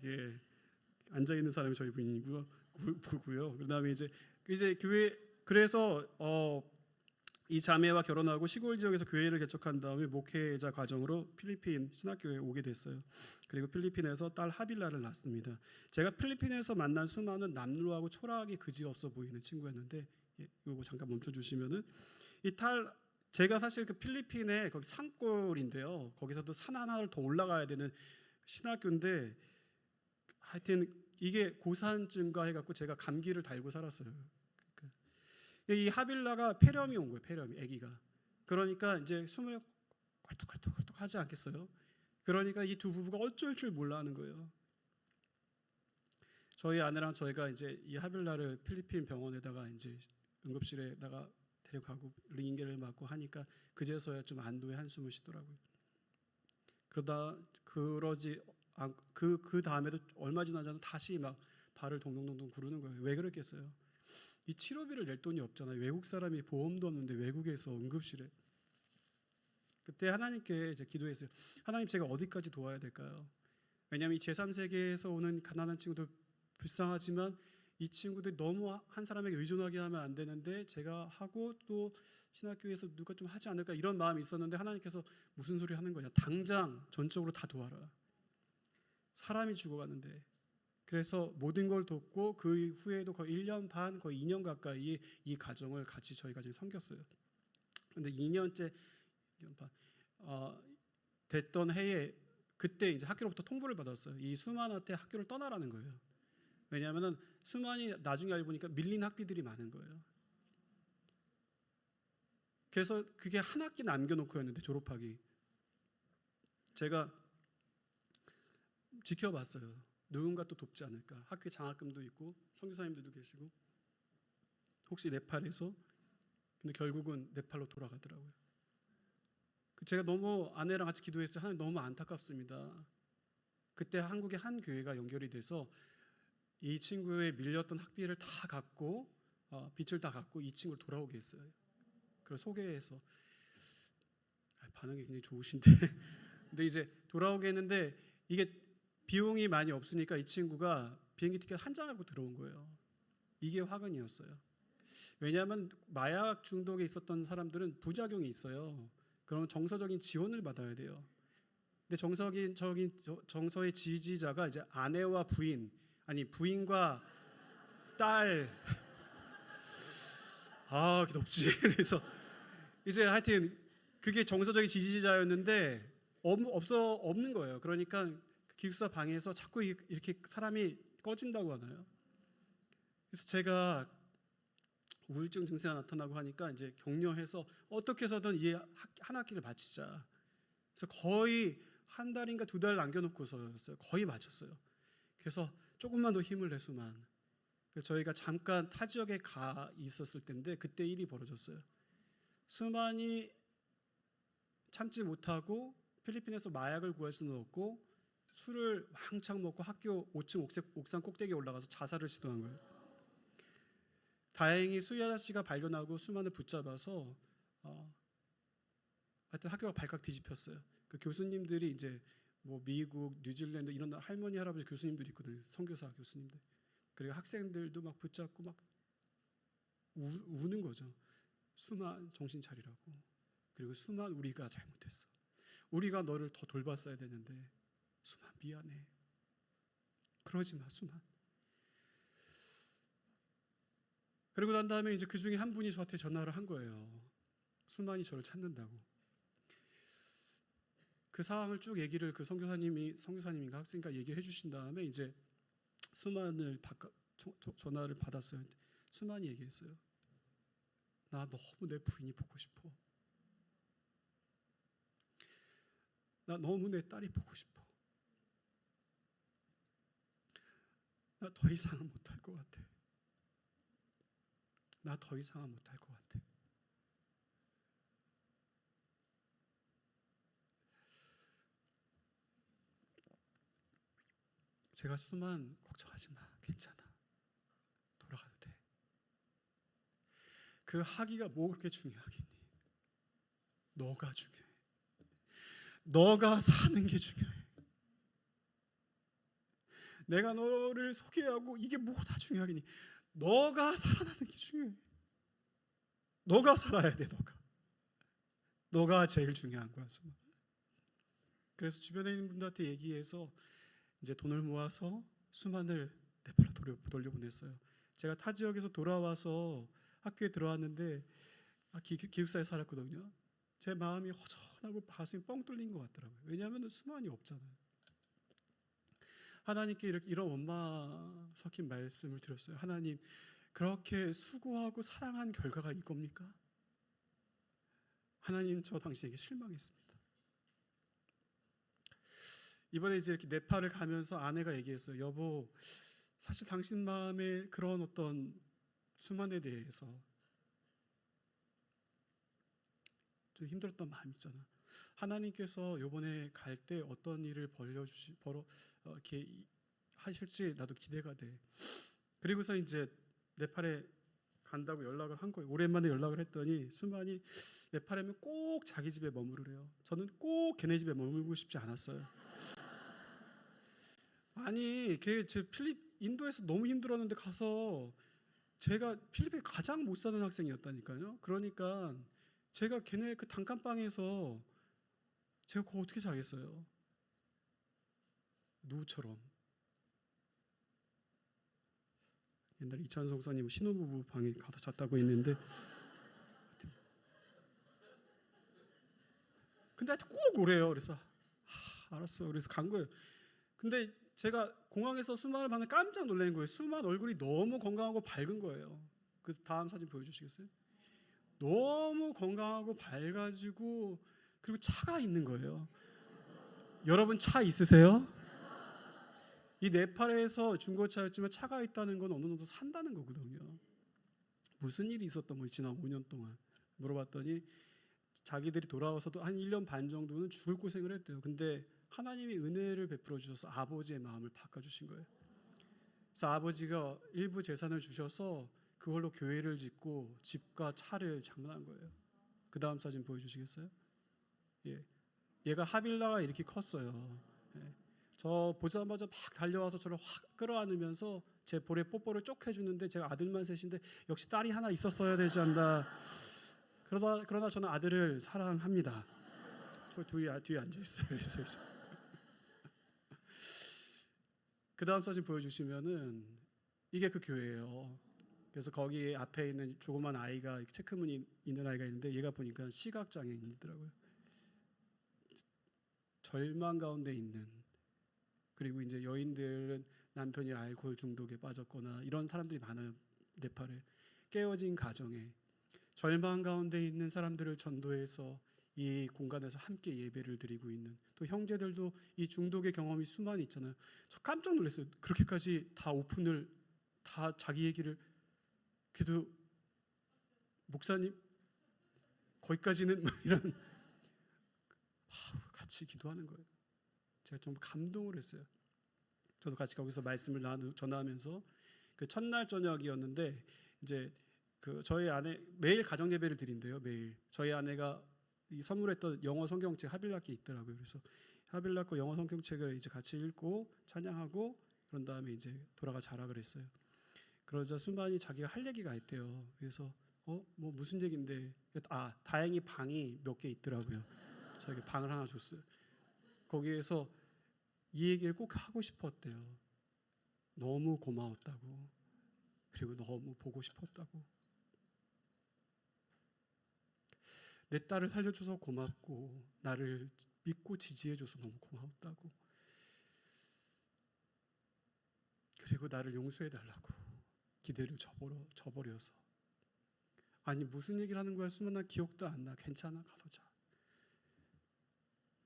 예, 앉아 있는 사람이 저희 부인이고요. 그다음에 이제 교회 그래서 이 자매와 결혼하고 시골 지역에서 교회를 개척한 다음에 목회자 과정으로 필리핀 신학교에 오게 됐어요. 그리고 필리핀에서 딸 하빌라를 낳습니다. 제가 필리핀에서 만난 수많은 남루하고 초라하게 그지없어 보이는 친구였는데 이거 잠깐 멈춰 주시면은 이 딸 제가 사실 그 필리핀에 거기 산골인데요. 거기서도 산 하나를 더 올라가야 되는 신학교인데 하여튼 이게 고산증가 해갖고 제가 감기를 달고 살았어요. 이 하빌라가 폐렴이 온 거예요. 폐렴이 아기가. 그러니까 이제 숨을 꼴떡꼴떡 하지 않겠어요. 그러니까 이 두 부부가 어쩔 줄 몰라 하는 거예요. 저희 아내랑 저희가 이제 이 하빌라를 필리핀 병원에다가 이제 응급실에다가 데려가고 링겔을 맞고 하니까 그제서야 좀 안도의 한숨을 쉬더라고요. 그 다음에도 얼마 지나지 않아 다시 막 발을 동동동동 구르는 거예요. 왜 그랬겠어요? 이 치료비를 낼 돈이 없잖아요. 외국 사람이 보험도 없는데 외국에서 응급실에. 그때 하나님께 이제 기도했어요. 하나님, 제가 어디까지 도와야 될까요? 왜냐하면 이 제3세계에서 오는 가난한 친구들 불쌍하지만 이 친구들이 너무 한 사람에게 의존하게 하면 안 되는데 제가 하고 또 신학교에서 누가 좀 하지 않을까 이런 마음이 있었는데 하나님께서 무슨 소리 하는 거냐. 당장 전적으로 다 도와라. 사람이 죽어가는데. 그래서 모든 걸 돕고 그 후에도 거의 1년 반, 거의 2년 가까이 이 가정을 같이 저희가 지금 섬겼어요. 근데 2년째 1년 반 됐던 해에 그때 이제 학교로부터 통보를 받았어요. 이 수만한테 학교를 떠나라는 거예요. 왜냐하면은 수만이 나중에 알고 보니까 밀린 학비들이 많은 거예요. 그래서 그게 한 학기 남겨놓고였는데 졸업하기. 제가 지켜봤어요. 누군가 또 돕지 않을까. 학교에 장학금도 있고 선교사님들도 계시고 혹시 네팔에서. 근데 결국은 네팔로 돌아가더라고요. 제가 너무 아내랑 같이 기도했어요. 하나님, 너무 안타깝습니다. 그때 한국의 한 교회가 연결이 돼서 이 친구의 밀렸던 학비를 다 갚고 빚을 다 갚고 이 친구를 돌아오게 했어요. 그걸 소개해서 반응이 굉장히 좋으신데 근데 이제 돌아오게 했는데 이게 비용이 많이 없으니까 이 친구가 비행기 티켓 한 장 하고 들어온 거예요. 이게 화근이었어요. 왜냐하면 마약 중독에 있었던 사람들은 부작용이 있어요. 그럼 정서적인 지원을 받아야 돼요. 근데 정서의 지지자가 이제 아내와 부인, 아니 부인과 딸, 그게 없지. 그래서 이제 하여튼 그게 정서적인 지지자였는데 없는 거예요. 그러니까 기숙사 방에서 자꾸 이렇게 사람이 꺼진다고 하나요? 그래서 제가 우울증 증세가 나타나고 하니까 이제 격려해서 어떻게 해서든 이 한 학기를 마치자. 그래서 거의 한 달인가 2달 남겨놓고서였어요. 거의 마쳤어요. 그래서 조금만 더 힘을 내수만. 그래서 저희가 잠깐 타 지역에 가 있었을 때인데 그때 일이 벌어졌어요. 수만이 참지 못하고 필리핀에서 마약을 구할 수는 없고 술을 왕창 먹고 학교 5층 옥상 꼭대기에 올라가서 자살을 시도한 거예요. 다행히 수희 아저씨가 발견하고 수만을 붙잡아서 하여튼 학교가 발칵 뒤집혔어요. 그 교수님들이 이제 뭐 미국, 뉴질랜드 이런 할머니, 할아버지 교수님들이 있거든요. 선교사 교수님들. 그리고 학생들도 막 붙잡고 막 우는 거죠. 수만 정신 차리라고. 그리고 수만 우리가 잘못했어. 우리가 너를 더 돌봤어야 되는데 수만 미안해. 그러지 마 수만. 그리고 난 다음에 이제 그 중에 한 분이 저한테 전화를 한 거예요. 수만이 저를 찾는다고. 그 상황을 쭉 얘기를 그 선교사님인가 학생인가 얘기를 해주신 다음에 이제 수만을 전화를 받았어요. 수만이 얘기했어요. 나 너무 내 부인이 보고 싶어. 나 너무 내 딸이 보고 싶어. 나 더 이상은 못할 것 같아. 나 더 이상은 못할 것 같아. 제가 수만 걱정하지 마. 괜찮아. 돌아가도 돼. 그 하기가 뭐 그렇게 중요하겠니? 너가 중요해. 너가 사는 게 중요해. 내가 너를 소개하고 이게 뭐가 중요하겠니? 너가 살아나는 게 중요해. 너가 살아야 돼. 너가 제일 중요한 거야. 그래서 주변에 있는 분들한테 얘기해서 이제 돈을 모아서 수만을 네팔로 돌려보냈어요. 제가 타 지역에서 돌아와서 학교에 들어왔는데 기숙사에 살았거든요. 제 마음이 허전하고 가슴이 뻥 뚫린 것 같더라고요. 왜냐하면 수만이 없잖아요. 하나님께 이런 원망 섞인 말씀을 드렸어요. 하나님, 그렇게 수고하고 사랑한 결과가 이겁니까? 하나님, 저 당신에게 실망했습니다. 이번에 이제 이렇게 네팔을 가면서 아내가 얘기했어요. 여보, 사실 당신 마음에 그런 어떤 수만에 대해서 좀 힘들었던 마음 있잖아. 하나님께서 이번에 갈 때 어떤 일을 이렇게 하실지 나도 기대가 돼. 그리고서 이제 네팔에 간다고 연락을 한 거예요. 오랜만에 연락을 했더니 수만이 네팔에면 꼭 자기 집에 머무르래요. 저는 꼭 걔네 집에 머물고 싶지 않았어요. 아니, 인도에서 너무 힘들었는데 가서 제가 필리핀에 가장 못 사는 학생이었다니까요. 그러니까 제가 걔네 그 단칸방에서 제가 그거 어떻게 자겠어요? 누구처럼. 옛날에 이찬성 목사님 신혼부부 방에 가서 잤다고 했는데, 근데 하여튼 꼭 오래요. 그래서 알았어. 그래서 간 거예요. 근데 제가 공항에서 수만을 봤는데 깜짝 놀란 거예요. 수만 얼굴이 너무 건강하고 밝은 거예요. 그 다음 사진 보여주시겠어요? 너무 건강하고 밝아지고, 그리고 차가 있는 거예요. 여러분 차 있으세요? 이 네팔에서 중고차였지만 차가 있다는 건 어느 정도 산다는 거거든요. 무슨 일이 있었던 거예요? 지난 5년 동안 물어봤더니 자기들이 돌아와서도 한 1년 반 정도는 죽을 고생을 했대요. 근데 하나님이 은혜를 베풀어 주셔서 아버지의 마음을 바꿔주신 거예요. 그래서 아버지가 일부 재산을 주셔서 그걸로 교회를 짓고 집과 차를 장만한 거예요. 그 다음 사진 보여주시겠어요? 예. 얘가 하빌라가 이렇게 컸어요. 예. 저 보자마자 막 달려와서 저를 확 끌어안으면서 제 볼에 뽀뽀를 쪽 해주는데 제가 아들만 셋인데 역시 딸이 하나 있었어야 되지 않나. 그러나 저는 아들을 사랑합니다. 저 뒤에 앉아 있어요. 그 다음 사진 보여주시면은 이게 그 교회예요. 그래서 거기 앞에 있는 조그만 아이가 체크무늬 있는 아이가 있는데 얘가 보니까 시각장애인이더라고요. 절망 가운데 있는, 그리고 이제 여인들은 남편이 알코올 중독에 빠졌거나 이런 사람들이 많아요. 네팔에 깨어진 가정에 절망 가운데 있는 사람들을 전도해서 이 공간에서 함께 예배를 드리고 있는, 또 형제들도 이 중독의 경험이 수많이 있잖아요. 저 깜짝 놀랐어요. 그렇게까지 다 오픈을, 다 자기 얘기를. 그래도 목사님 거기까지는 이런 같이 기도하는 거예요. 제가 정말 감동을 했어요. 저도 같이 거기서 말씀을 전하면서 그 첫날 저녁이었는데 이제 그 저희 아내 매일 가정 예배를 드린대요. 매일 저희 아내가 이 선물했던 영어 성경책 하빌라께 있더라고요. 그래서 하빌라 거 영어 성경책을 이제 같이 읽고 찬양하고 그런 다음에 이제 돌아가 자라 그랬어요. 그러자 수만이 자기가 할 얘기가 있대요. 그래서 뭐 무슨 얘긴데, 다행히 방이 몇 개 있더라고요. 자기 방을 하나 줬어요. 거기에서 이 얘기를 꼭 하고 싶었대요. 너무 고마웠다고, 그리고 너무 보고 싶었다고. 내 딸을 살려줘서 고맙고 나를 믿고 지지해줘서 너무 고마웠다고, 그리고 나를 용서해달라고 기대를 저버려서. 아니 무슨 얘기를 하는 거야? 수만 나 기억도 안 나. 괜찮아, 가서 자.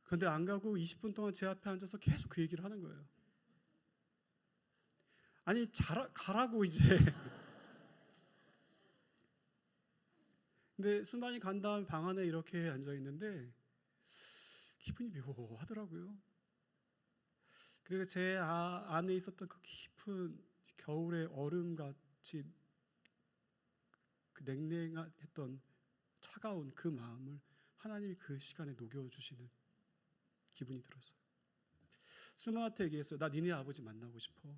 그런데 안 가고 20분 동안 제 앞에 앉아서 계속 그 얘기를 하는 거예요. 아니 가라고 이제. 근데 수만이 간 다음 방 안에 이렇게 앉아 있는데 기분이 묘하더라고요. 그리고 제 안에 있었던 그 깊은 겨울의 얼음같이 그 냉랭했던 차가운 그 마음을 하나님이 그 시간에 녹여주시는 기분이 들었어요. 슬마한테 얘기했어요. 나 니네 아버지 만나고 싶어.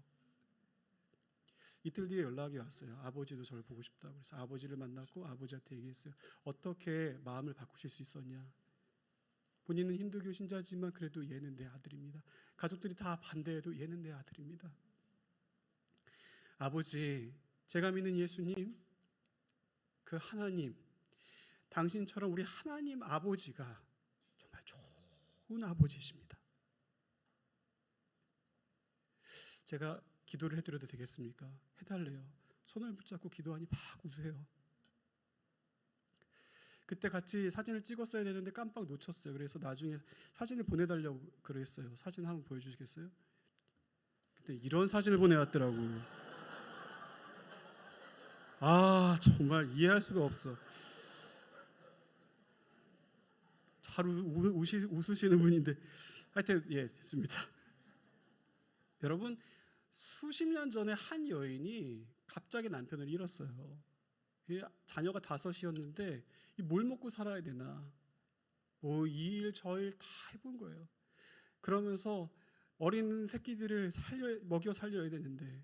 이틀 뒤에 연락이 왔어요. 아버지도 저를 보고 싶다고. 그래서 아버지를 만났고 아버지한테 얘기했어요. 어떻게 마음을 바꾸실 수 있었냐. 본인은 힌두교 신자지만 그래도 얘는 내 아들입니다. 가족들이 다 반대해도 얘는 내 아들입니다. 아버지, 제가 믿는 예수님, 그 하나님, 당신처럼 우리 하나님 아버지가 정말 좋은 아버지십니다. 제가 기도를 해드려도 되겠습니까? 해달래요. 손을 붙잡고 기도하니 막 우세요. 그때 같이 사진을 찍었어야 되는데 깜빡 놓쳤어요. 그래서 나중에 사진을 보내달라고 그랬어요. 사진 한번 보여주시겠어요? 그때 이런 사진을 보내왔더라고. 아, 정말 이해할 수가 없어. 잘 웃으시는 분인데 하여튼 예, 됐습니다. 여러분, 수십 년 전에 한 여인이 갑자기 남편을 잃었어요. 자녀가 5이었는데 뭘 먹고 살아야 되나, 뭐 이 일 저 일 다 해본 거예요. 그러면서 어린 새끼들을 먹여 살려야 되는데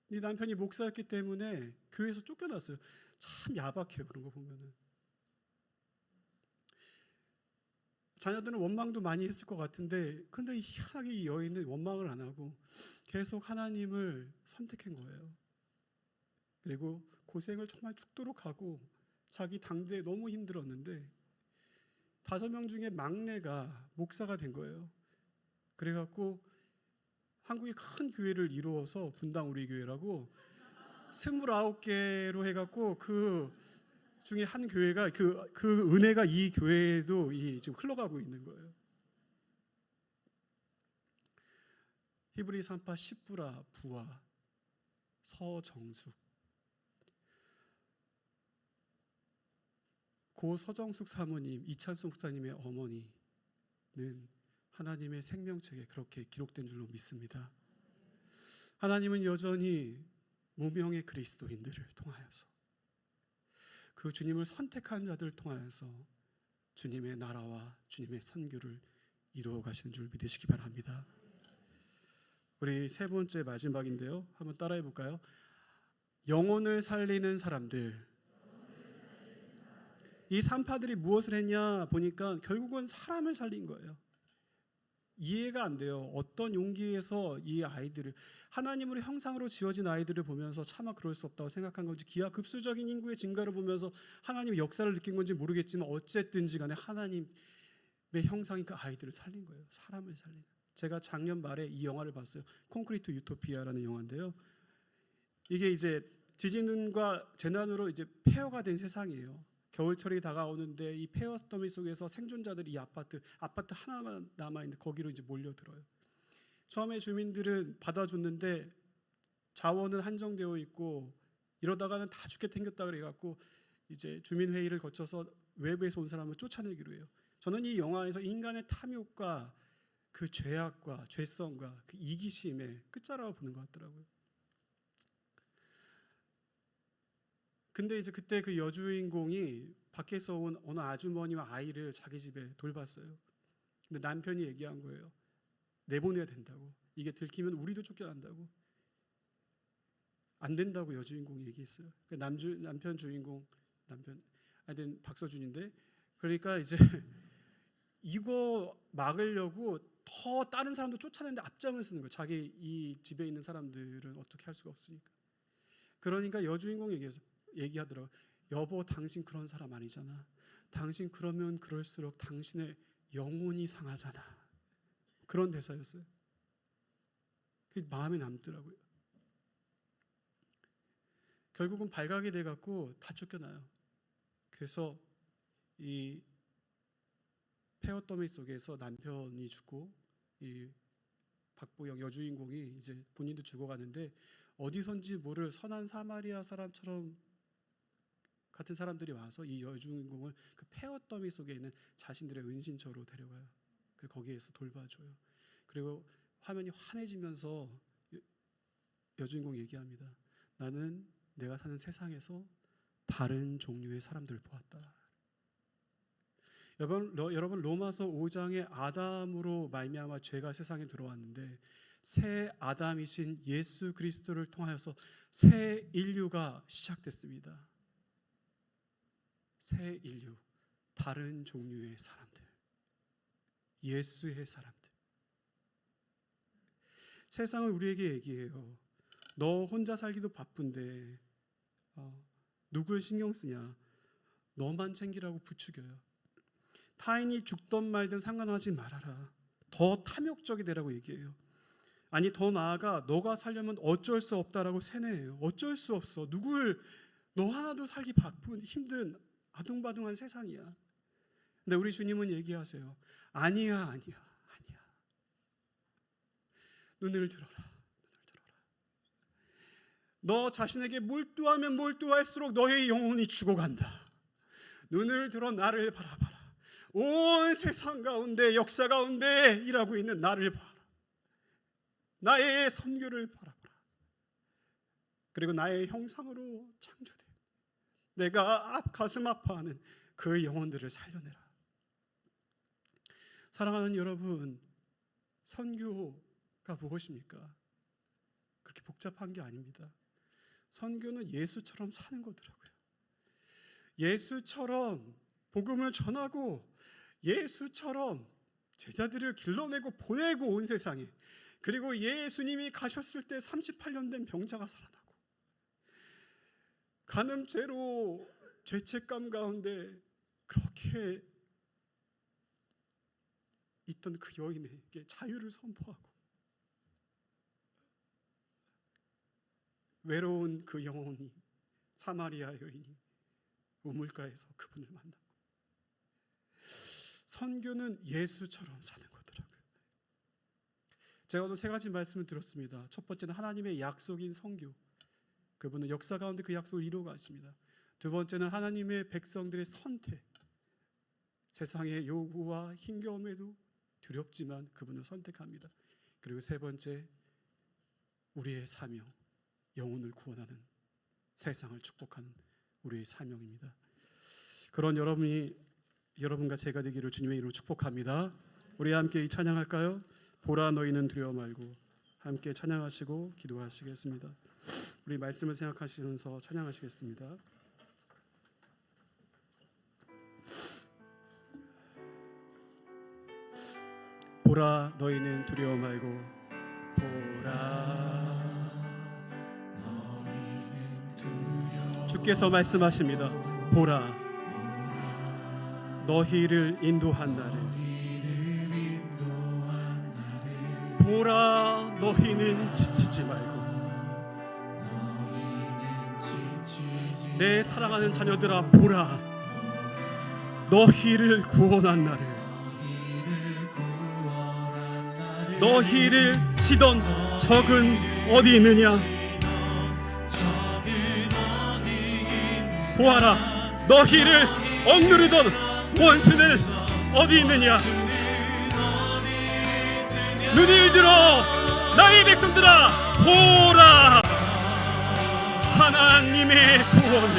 이 남편이 목사였기 때문에 교회에서 쫓겨났어요. 참 야박해요, 그런 거 보면은. 자녀들은 원망도 많이 했을 것 같은데, 근데 희한하게 이 여인은 원망을 안 하고 계속 하나님을 선택한 거예요. 그리고 고생을 정말 죽도록 하고 자기 당대에 너무 힘들었는데 5명 중에 막내가 목사가 된 거예요. 그래갖고 한국의 큰 교회를 이루어서 분당 우리 교회라고 29개로 해갖고 그 중에 한 교회가 그 은혜가 이 교회에도 지금 흘러가고 있는 거예요. 히브리 산파 십부라 부와 서정숙. 고 서정숙 사모님, 이찬수 목사님의 어머니는 하나님의 생명책에 그렇게 기록된 줄로 믿습니다. 하나님은 여전히 무명의 그리스도인들을 통하여서, 그 주님을 선택한 자들을 통하여서 주님의 나라와 주님의 선교를 이루어 가시는 줄 믿으시기 바랍니다. 우리 세 번째 마지막인데요, 한번 따라해 볼까요? 영혼을 살리는 사람들. 이 산파들이 무엇을 했냐 보니까 결국은 사람을 살린 거예요. 이해가 안 돼요. 어떤 용기에서 이 아이들을, 하나님으로 형상으로 지어진 아이들을 보면서 차마 그럴 수 없다고 생각한 건지, 기하급수적인 인구의 증가를 보면서 하나님의 역사를 느낀 건지 모르겠지만 어쨌든지 간에 하나님의 형상이 그 아이들을 살린 거예요. 사람을 살린. 제가 작년 말에 이 영화를 봤어요. 콘크리트 유토피아라는 영화인데요. 이게 이제 지진과 재난으로 이제 폐허가 된 세상이에요. 겨울철이 다가오는데 이 폐허 더미 속에서 생존자들이 이 아파트 하나만 남아있는데 거기로 이제 몰려들어요. 처음에 주민들은 받아줬는데 자원은 한정되어 있고 이러다가는 다 죽게 생겼다 그래갖고 이제 주민회의를 거쳐서 외부에서 온 사람을 쫓아내기로 해요. 저는 이 영화에서 인간의 탐욕과 그 죄악과 죄성과 그 이기심의 끝자락을 보는 것 같더라고요. 근데 이제 그때 그 여주인공이 밖에서 온 어느 아주머니와 아이를 자기 집에 돌봤어요. 근데 남편이 얘기한 거예요. 내보내야 된다고. 이게 들키면 우리도 쫓겨난다고. 안 된다고 여주인공이 얘기했어요. 남편 주인공, 하여튼 박서준인데, 그러니까 이제 이거 막으려고 더 다른 사람도 쫓아내는데 앞장을 쓰는 거예요. 자기 이 집에 있는 사람들은 어떻게 할 수가 없으니까. 그러니까 여주인공이 얘기하더라고요. 여보, 당신 그런 사람 아니잖아. 당신 그러면 그럴수록 당신의 영혼이 상하잖아. 그런 대사였어요. 그게 마음에 남더라고요. 결국은 발각이 돼갖고 다 쫓겨나요. 그래서 이 폐허 더미 속에서 남편이 죽고 이 박보영 여주인공이 이제 본인도 죽어가는데, 어디선지 모를 선한 사마리아 사람처럼 같은 사람들이 와서 이 여주인공을 그 폐허 더미 속에 있는 자신들의 은신처로 데려가요. 그리고 거기에서 돌봐줘요. 그리고 화면이 환해지면서 여주인공이 얘기합니다. 나는 내가 사는 세상에서 다른 종류의 사람들을 보았다. 여러분 로마서 5장에 아담으로 말미암아 죄가 세상에 들어왔는데 새 아담이신 예수 그리스도를 통하여서 새 인류가 시작됐습니다. 새 인류, 다른 종류의 사람들, 예수의 사람들. 세상은 우리에게 얘기해요. 너 혼자 살기도 바쁜데 누굴 신경 쓰냐? 너만 챙기라고 부추겨요. 타인이 죽든 말든 상관하지 말아라. 더 탐욕적이 되라고 얘기해요. 아니 더 나아가 너가 살려면 어쩔 수 없다라고 세뇌해요. 어쩔 수 없어. 너 하나도 살기 바쁜 힘든 아둥바둥한 세상이야. 근데 우리 주님은 얘기하세요. 아니야. 눈을 들어라. 너 자신에게 몰두하면 몰두할수록 너의 영혼이 죽어간다. 눈을 들어 나를 바라봐라. 온 세상 가운데 역사 가운데 일하고 있는 나를 봐라. 나의 선교를 바라봐라. 그리고 나의 형상으로 창조된 내가 가슴 아파하는 그 영혼들을 살려내라. 사랑하는 여러분, 선교가 무엇입니까? 그렇게 복잡한 게 아닙니다. 선교는 예수처럼 사는 거더라고요. 예수처럼 복음을 전하고 예수처럼 제자들을 길러내고 보내고 온 세상에, 그리고 예수님이 가셨을 때 38년 된 병자가 살아나고 간음죄로 죄책감 가운데 그렇게 있던 그 여인에게 자유를 선포하고 외로운 그 영혼이 사마리아 여인이 우물가에서 그분을 만났고, 선교는 예수처럼 사는 거더라고요. 제가 오늘 세 가지 말씀을 드렸습니다. 첫 번째는 하나님의 약속인 선교, 그분은 역사 가운데 그 약속을 이루어 가십니다. 두 번째는 하나님의 백성들의 선택, 세상의 요구와 힘겨움에도 두렵지만 그분을 선택합니다. 그리고 세 번째, 우리의 사명, 영혼을 구원하는, 세상을 축복하는 우리의 사명입니다. 그런 여러분과 제가 되기를 주님의 이름으로 축복합니다. 우리 함께 이 찬양할까요? 보라 너희는 두려워 말고. 함께 찬양하시고 기도하시겠습니다. 우리 말씀을 생각하시면서 찬양하시겠습니다. 보라 너희는 두려워 말고. 보라 주께서 말씀하십니다. 보라 너희를 인도한 나를. 보라 너희는 지치지 말고. 내 사랑하는 자녀들아, 보라 너희를 구원한 나를. 너희를 치던 적은 어디 있느냐? 보아라 너희를 억누르던 원수는 어디 있느냐? 눈을 들어 나의 백성들아, 보라 하나님의 구원을.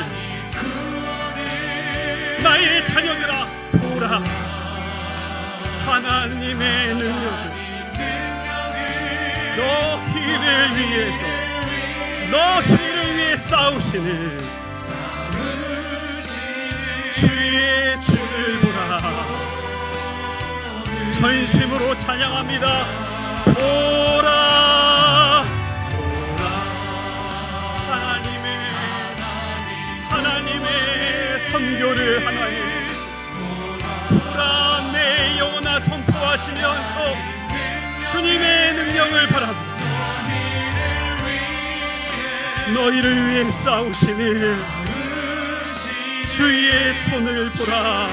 나의 자녀들아, 보라 하나님의 능력을. 너희를 위해 싸우시는 주의 손을 보라. 전심으로 찬양합니다. 보라 하나님의 선교를 하나님. 보라 내 영혼아 선포하시면서 주님의 능력을 바라보고 너희를 위해 싸우시는 주의 손을 보라.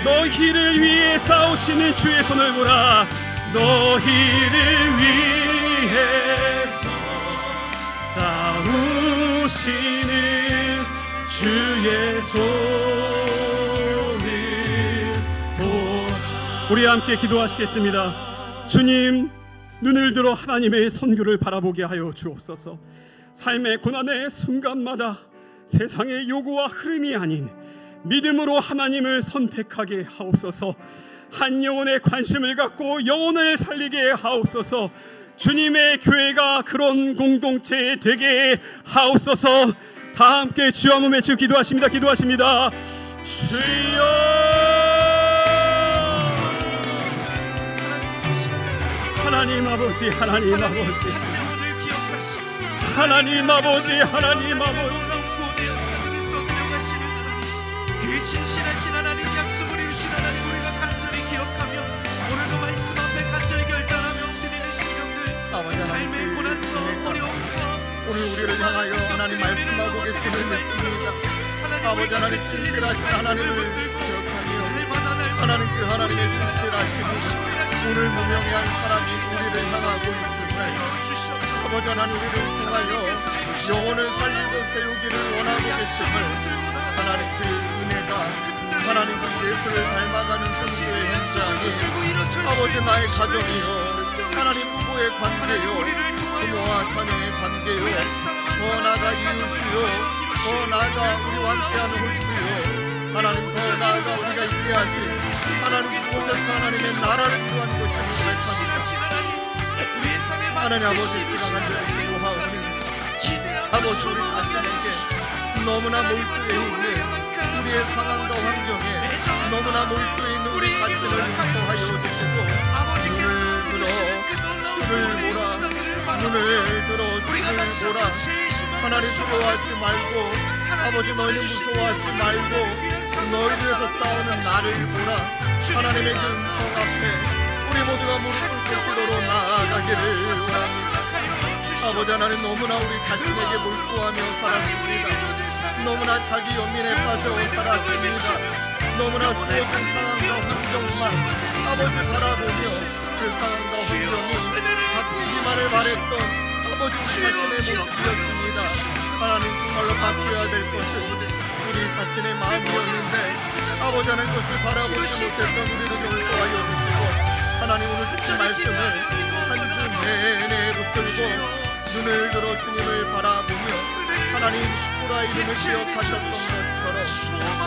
너희를 위해 싸우시는 주의 손을 보라. 너희를 위해서 싸우시는 주의 손을 보라. 우리 함께 기도하시겠습니다. 주님, 눈을 들어 하나님의 선교를 바라보게 하여 주옵소서. 삶의 고난의 순간마다 세상의 요구와 흐름이 아닌 믿음으로 하나님을 선택하게 하옵소서. 한 영혼에 관심을 갖고 영혼을 살리게 하옵소서. 주님의 교회가 그런 공동체 되게 하옵소서. 다 함께 주여 한번 외치고 기도하십니다. 주여, 하나님 아버지, 하나님 아버지, 하나님 아버지, 하나님 아버지, 그 신실하신 하나님, 약속을 이루신 하나님, 우리가 간절히 기억하며 오늘도 말씀 앞에 간절히 결단하며 엎드리는 심령들, 삶의 고난과 어려움과 오늘 우리를 향하여 하나님 말씀하고 계심을 믿습니다. 아버지 하나님, 신실하신 하나님을 기억하며 하나님, 그 하나님의 신실하심이 오늘 무명한 사람이 우리를 향하고 있습니다. 아버지 하나님, 우리를 통하여 영혼을 살리고 세우기를 원하고 계심을 하나님, 그 은혜가 하나님, 그 예수를 닮아가는 성도의 현장이 아버지 나의 가정이요, 하나님 부부의 관계요, 부모와 자녀의 관계요, 더 나아가 이웃이요, 더 나아가 우리와 함께하는 홀수요, 하나님 더 나아가 우리가 있게 하신 하나님 그곳에서 하나님의 나라를 이루한 것임을 고백합니다. 하나님 아버지, 시간 간절히 기도하오니 아버지, 우리 자신에게 너무나 몰두해 있는 우리의 상황과 환경에 너무나 몰두해 있는 우리 자신을 용서하여 주시고, 눈을 들어 주를 보라. 하나님, 두려워하지 말고 아버지, 너희는 무서워하지 말고 너희 위해서 싸우는 나를 보라. 하나님의 그 음성 앞에 우리 모두가 무릎을 꿇기도록 나아가기를 원합니다. 아버지 하나님, 너무나 우리 자신에게 몰두하며 살았습니다. 너무나 자기 연민에 빠져 살았습니다. 너무나 주어진 상황과 환경만 아버지 바라보며 그 상황과 환경이 바뀌기만을 바랬던 아버지 우리 자신의 모습이었습니다. 하나님, 정말로 바뀌어야 될 것은 우리 자신의 마음이었는데 아버지 하나님, 것을 바라보지 못했던 우리를 용서하여 주시고, 하나님 오늘 주신 말씀을 한 주 내내 붙들고 눈을 들어 주님을 바라보며 하나님 십보라 이름을 기억하셨던 것처럼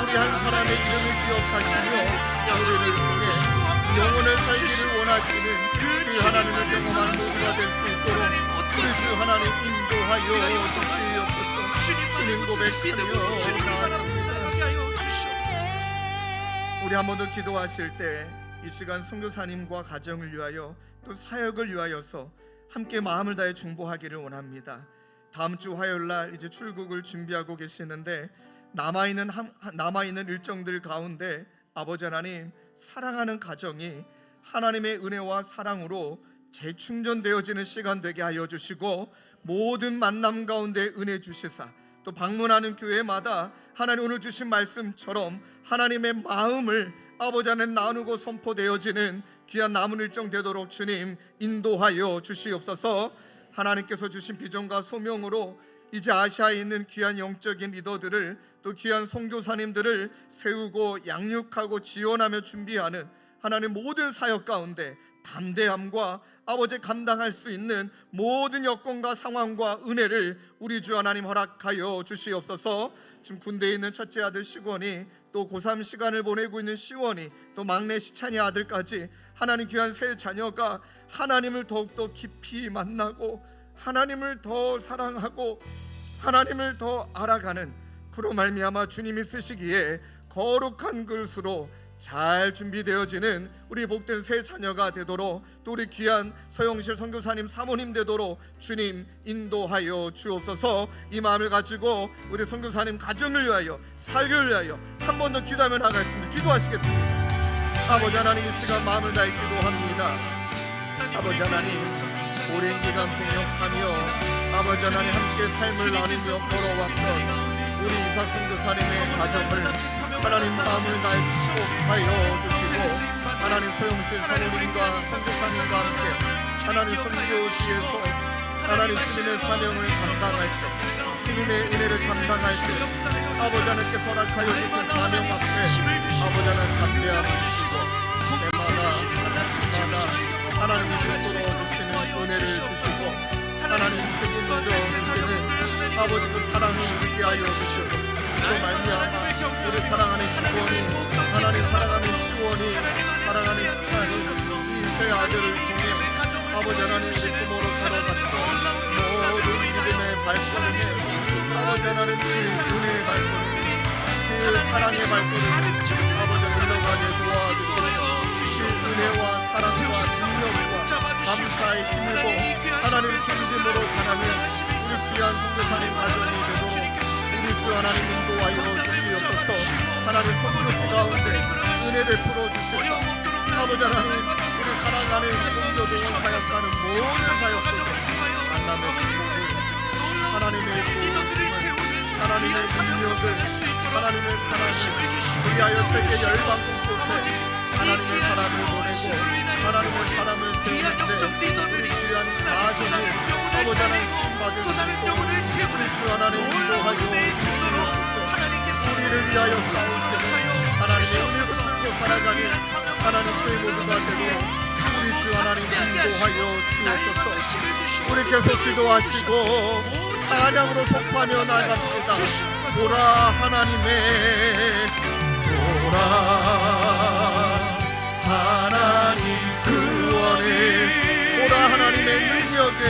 우리 한 사람의 이름을 기억하시며 우리를 통해 영혼을 살기를 원하시는 그 하나님을 경험하는 모두가 될 수 있도록 우리 주 하나님 인도하여 주시옵소서. 주님 고백하며 나아갑니다. 우리 한 번 더 기도하실 때 이 시간 선교사님과 가정을 위하여 또 사역을 위하여서 함께 마음을 다해 중보하기를 원합니다. 다음 주 화요일 날 이제 출국을 준비하고 계시는데 남아있는 일정들 가운데 아버지 하나님, 사랑하는 가정이 하나님의 은혜와 사랑으로 재충전되어지는 시간 되게 하여 주시고, 모든 만남 가운데 은혜 주시사 또 방문하는 교회마다 하나님 오늘 주신 말씀처럼 하나님의 마음을 아버지 안에 나누고 선포되어지는 귀한 남은 일정 되도록 주님 인도하여 주시옵소서. 하나님께서 주신 비전과 소명으로 이제 아시아에 있는 귀한 영적인 리더들을 또 귀한 선교사님들을 세우고 양육하고 지원하며 준비하는 하나님 모든 사역 가운데 담대함과 아버지 감당할 수 있는 모든 여건과 상황과 은혜를 우리 주 하나님 허락하여 주시옵소서. 지금 군대에 있는 첫째 아들 시권이 또 고3 시간을 보내고 있는 시원이 또 막내 시찬이 아들까지 하나님 귀한 세 자녀가 하나님을 더욱더 깊이 만나고 하나님을 더 사랑하고 하나님을 더 알아가는 그로 말미암아 주님이 쓰시기에 거룩한 그릇으로 잘 준비되어지는 우리 복된 새 자녀가 되도록 또 우리 귀한 서영실 선교사님 사모님 되도록 주님 인도하여 주옵소서. 이 마음을 가지고 우리 선교사님 가정을 위하여 사역을 위하여 한 번 더 기도하며 나가겠습니다. 기도하시겠습니다. 아버지 하나님, 이 시간 마음을 다해 기도합니다. 아버지 하나님, 오랜 기간 동역하며 아버지 하나님 함께 삶을 나누며 걸어왔던 우리 이삭 선교사님의 가정을 하나님 마음을 다해 축복하여 주시고, 하나님 소영실 사모님과 선교사님과 함께 하나님 선교지에서 하나님 주님의 사명을 감당할 때, 주님의 은혜를 감당할 때 아버지 하나님께 허락하여 주신 사명 앞에 아버지 하나님 감대함을 주시고 때마다 하나님이 베풀어 주시는 은혜를 주시고 하나님 책임져 주시는 아버지 그 사랑을 누리게 하여 주시옵소서. 또 말미암아 우리 사랑하는 시원이 하나님 사랑하는 시원이 사랑하는 시찬이 이 세 아들을 통해 아버지 하나님 부모로 걸어갔던 모든 믿음의 발걸음에 아버지 하나님 그 은혜의 발걸음 그 사랑의 발걸음 아버지 흘러가게 도와주시옵소서. 그 은혜와 사랑과 능력과 감사의 힘으로 하나님 믿음으로 가나면 우리 귀한 선교사님 가정이 되도록 우리 주 하나님 인도하여 주시옵소서. 하나님 선교지 가운데 은혜 베풀어 주시옵소서. 아버지 하나님 우리 사랑하는 공교도원 사역하는 모든 사역들 만남의 축복을 하나님의 도우심을 하나님의 능력을 하나님의 사랑을 우리하여 세계 열방 곳곳에 하나님의 사람을 보내고 하나님의 사람을 세우는데 우리 귀한 가정을 아버지 하나님 받을 수 있도록 우리 주 하나님 인도하여 주시옵소서. 우리를 위하여 싸우시는 하나님의 은혜를 풀고 살아가는 하나님 주의 모두가 되도록 우리 주 하나님 인도하여 주옵소서. 우리 계속 기도하시고 찬양으로 선포하며 나갑시다. 오라 하나님의 오라 하나님 구원을 오라 하나님의 능력을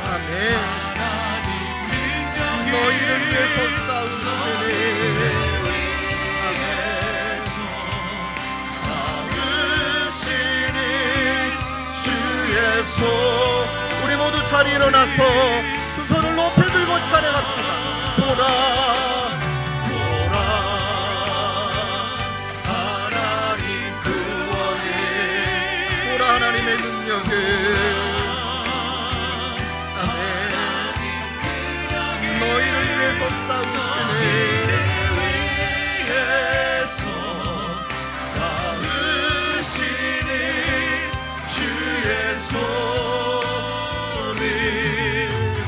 아멘. 너희를 위해서 싸우시니 아멘. 싸우시니 주의 손 우리 모두 자리 일어나서 두 손을 높이 들고 찬양합시다. 보라 보라 하나님 구원을 보라 하나님의 능력을 아멘. 너희를 위해서 싸우시니 위해서 싸우시니 주의 손을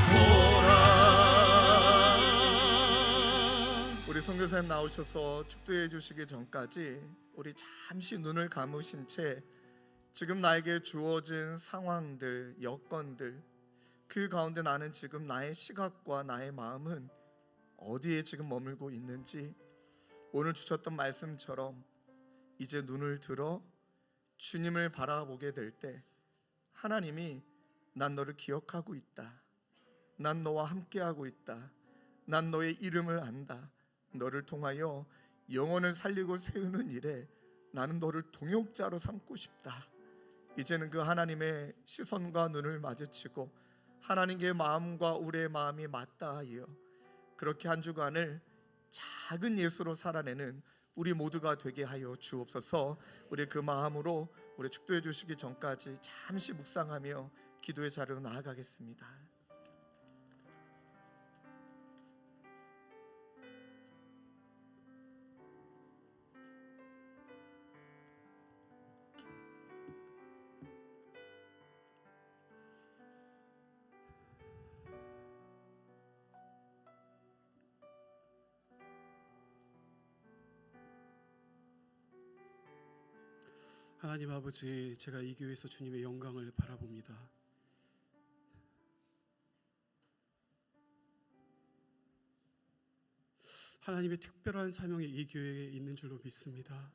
보라. 우리 선교사님 나오셔서 축도해 주시기 전까지 우리 잠시 눈을 감으신 채 지금 나에게 주어진 상황들, 여건들 그 가운데 나는 지금 나의 시각과 나의 마음은 어디에 지금 머물고 있는지 오늘 주셨던 말씀처럼 이제 눈을 들어 주님을 바라보게 될 때 하나님이 난 너를 기억하고 있다. 난 너와 함께하고 있다. 난 너의 이름을 안다. 너를 통하여 영혼을 살리고 세우는 일에 나는 너를 동역자로 삼고 싶다. 이제는 그 하나님의 시선과 눈을 마주치고 하나님의 마음과 우리의 마음이 맞닿아여 그렇게 한 주간을 작은 예수로 살아내는 우리 모두가 되게 하여 주옵소서. 우리 그 마음으로 우리 축도해 주시기 전까지 잠시 묵상하며 기도의 자리로 나아가겠습니다. 하나님 아버지, 제가 이 교회에서 주님의 영광을 바라봅니다. 하나님의 특별한 사명이 이 교회에 있는 줄로 믿습니다.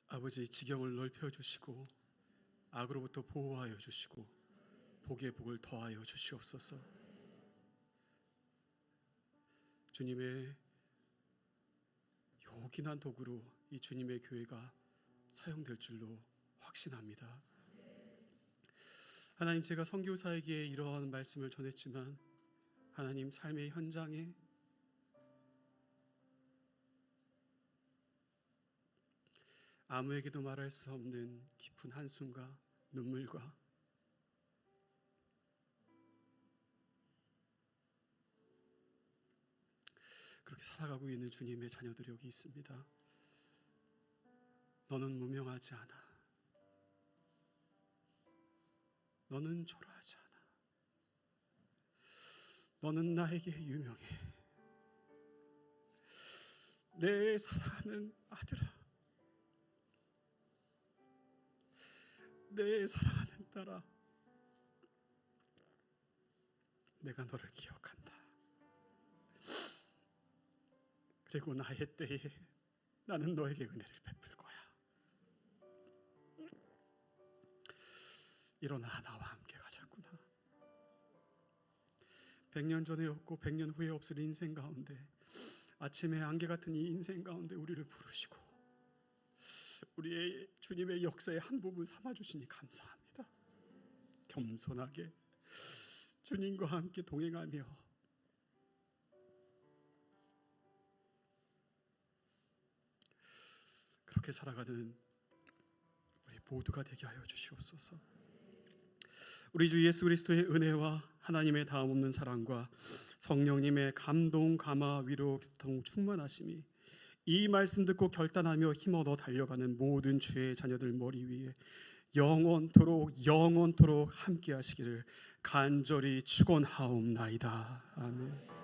아버지, 지경을 넓혀주시고 악으로부터 보호하여 주시고 복의 복을 더하여 주시옵소서. 주님의 요긴한 도구로 이 주님의 교회가 사용될 줄로 확신합니다. 하나님, 제가 선교사에게 이러한 말씀을 전했지만 하나님 삶의 현장에 아무에게도 말할 수 없는 깊은 한숨과 눈물과 그렇게 살아가고 있는 주님의 자녀들이 여기 있습니다. 너는 무명하지 않아. 너는 초라하지 않아. 너는 나에게 유명해. 내 사랑하는 아들아, 내 사랑하는 딸아, 내가 너를 기억한다. 그리고 나의 때에 나는 너에게 은혜를 베풀 거야. 일어나 나와 함께 가자꾸나. 100년 전에 없고 100년 후에 없을 인생 가운데, 아침의 안개 같은 이 인생 가운데 우리를 부르시고 우리의 주님의 역사의 한 부분 삼아주시니 감사합니다. 겸손하게 주님과 함께 동행하며 그렇게 살아가는 우리 모두가 되게 하여 주시옵소서. 우리 주 예수 그리스도의 은혜와 하나님의 다음 없는 사랑과 성령님의 감동, 감화, 위로, 교통, 충만하심이 이 말씀 듣고 결단하며 힘어더 달려가는 모든 주의 자녀들 머리 위에 영원토록 함께 하시기를 간절히 축원하옵나이다. 아멘.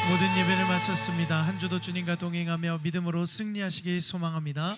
모든 예배를 마쳤습니다. 한 주도 주님과 동행하며 믿음으로 승리하시길 소망합니다.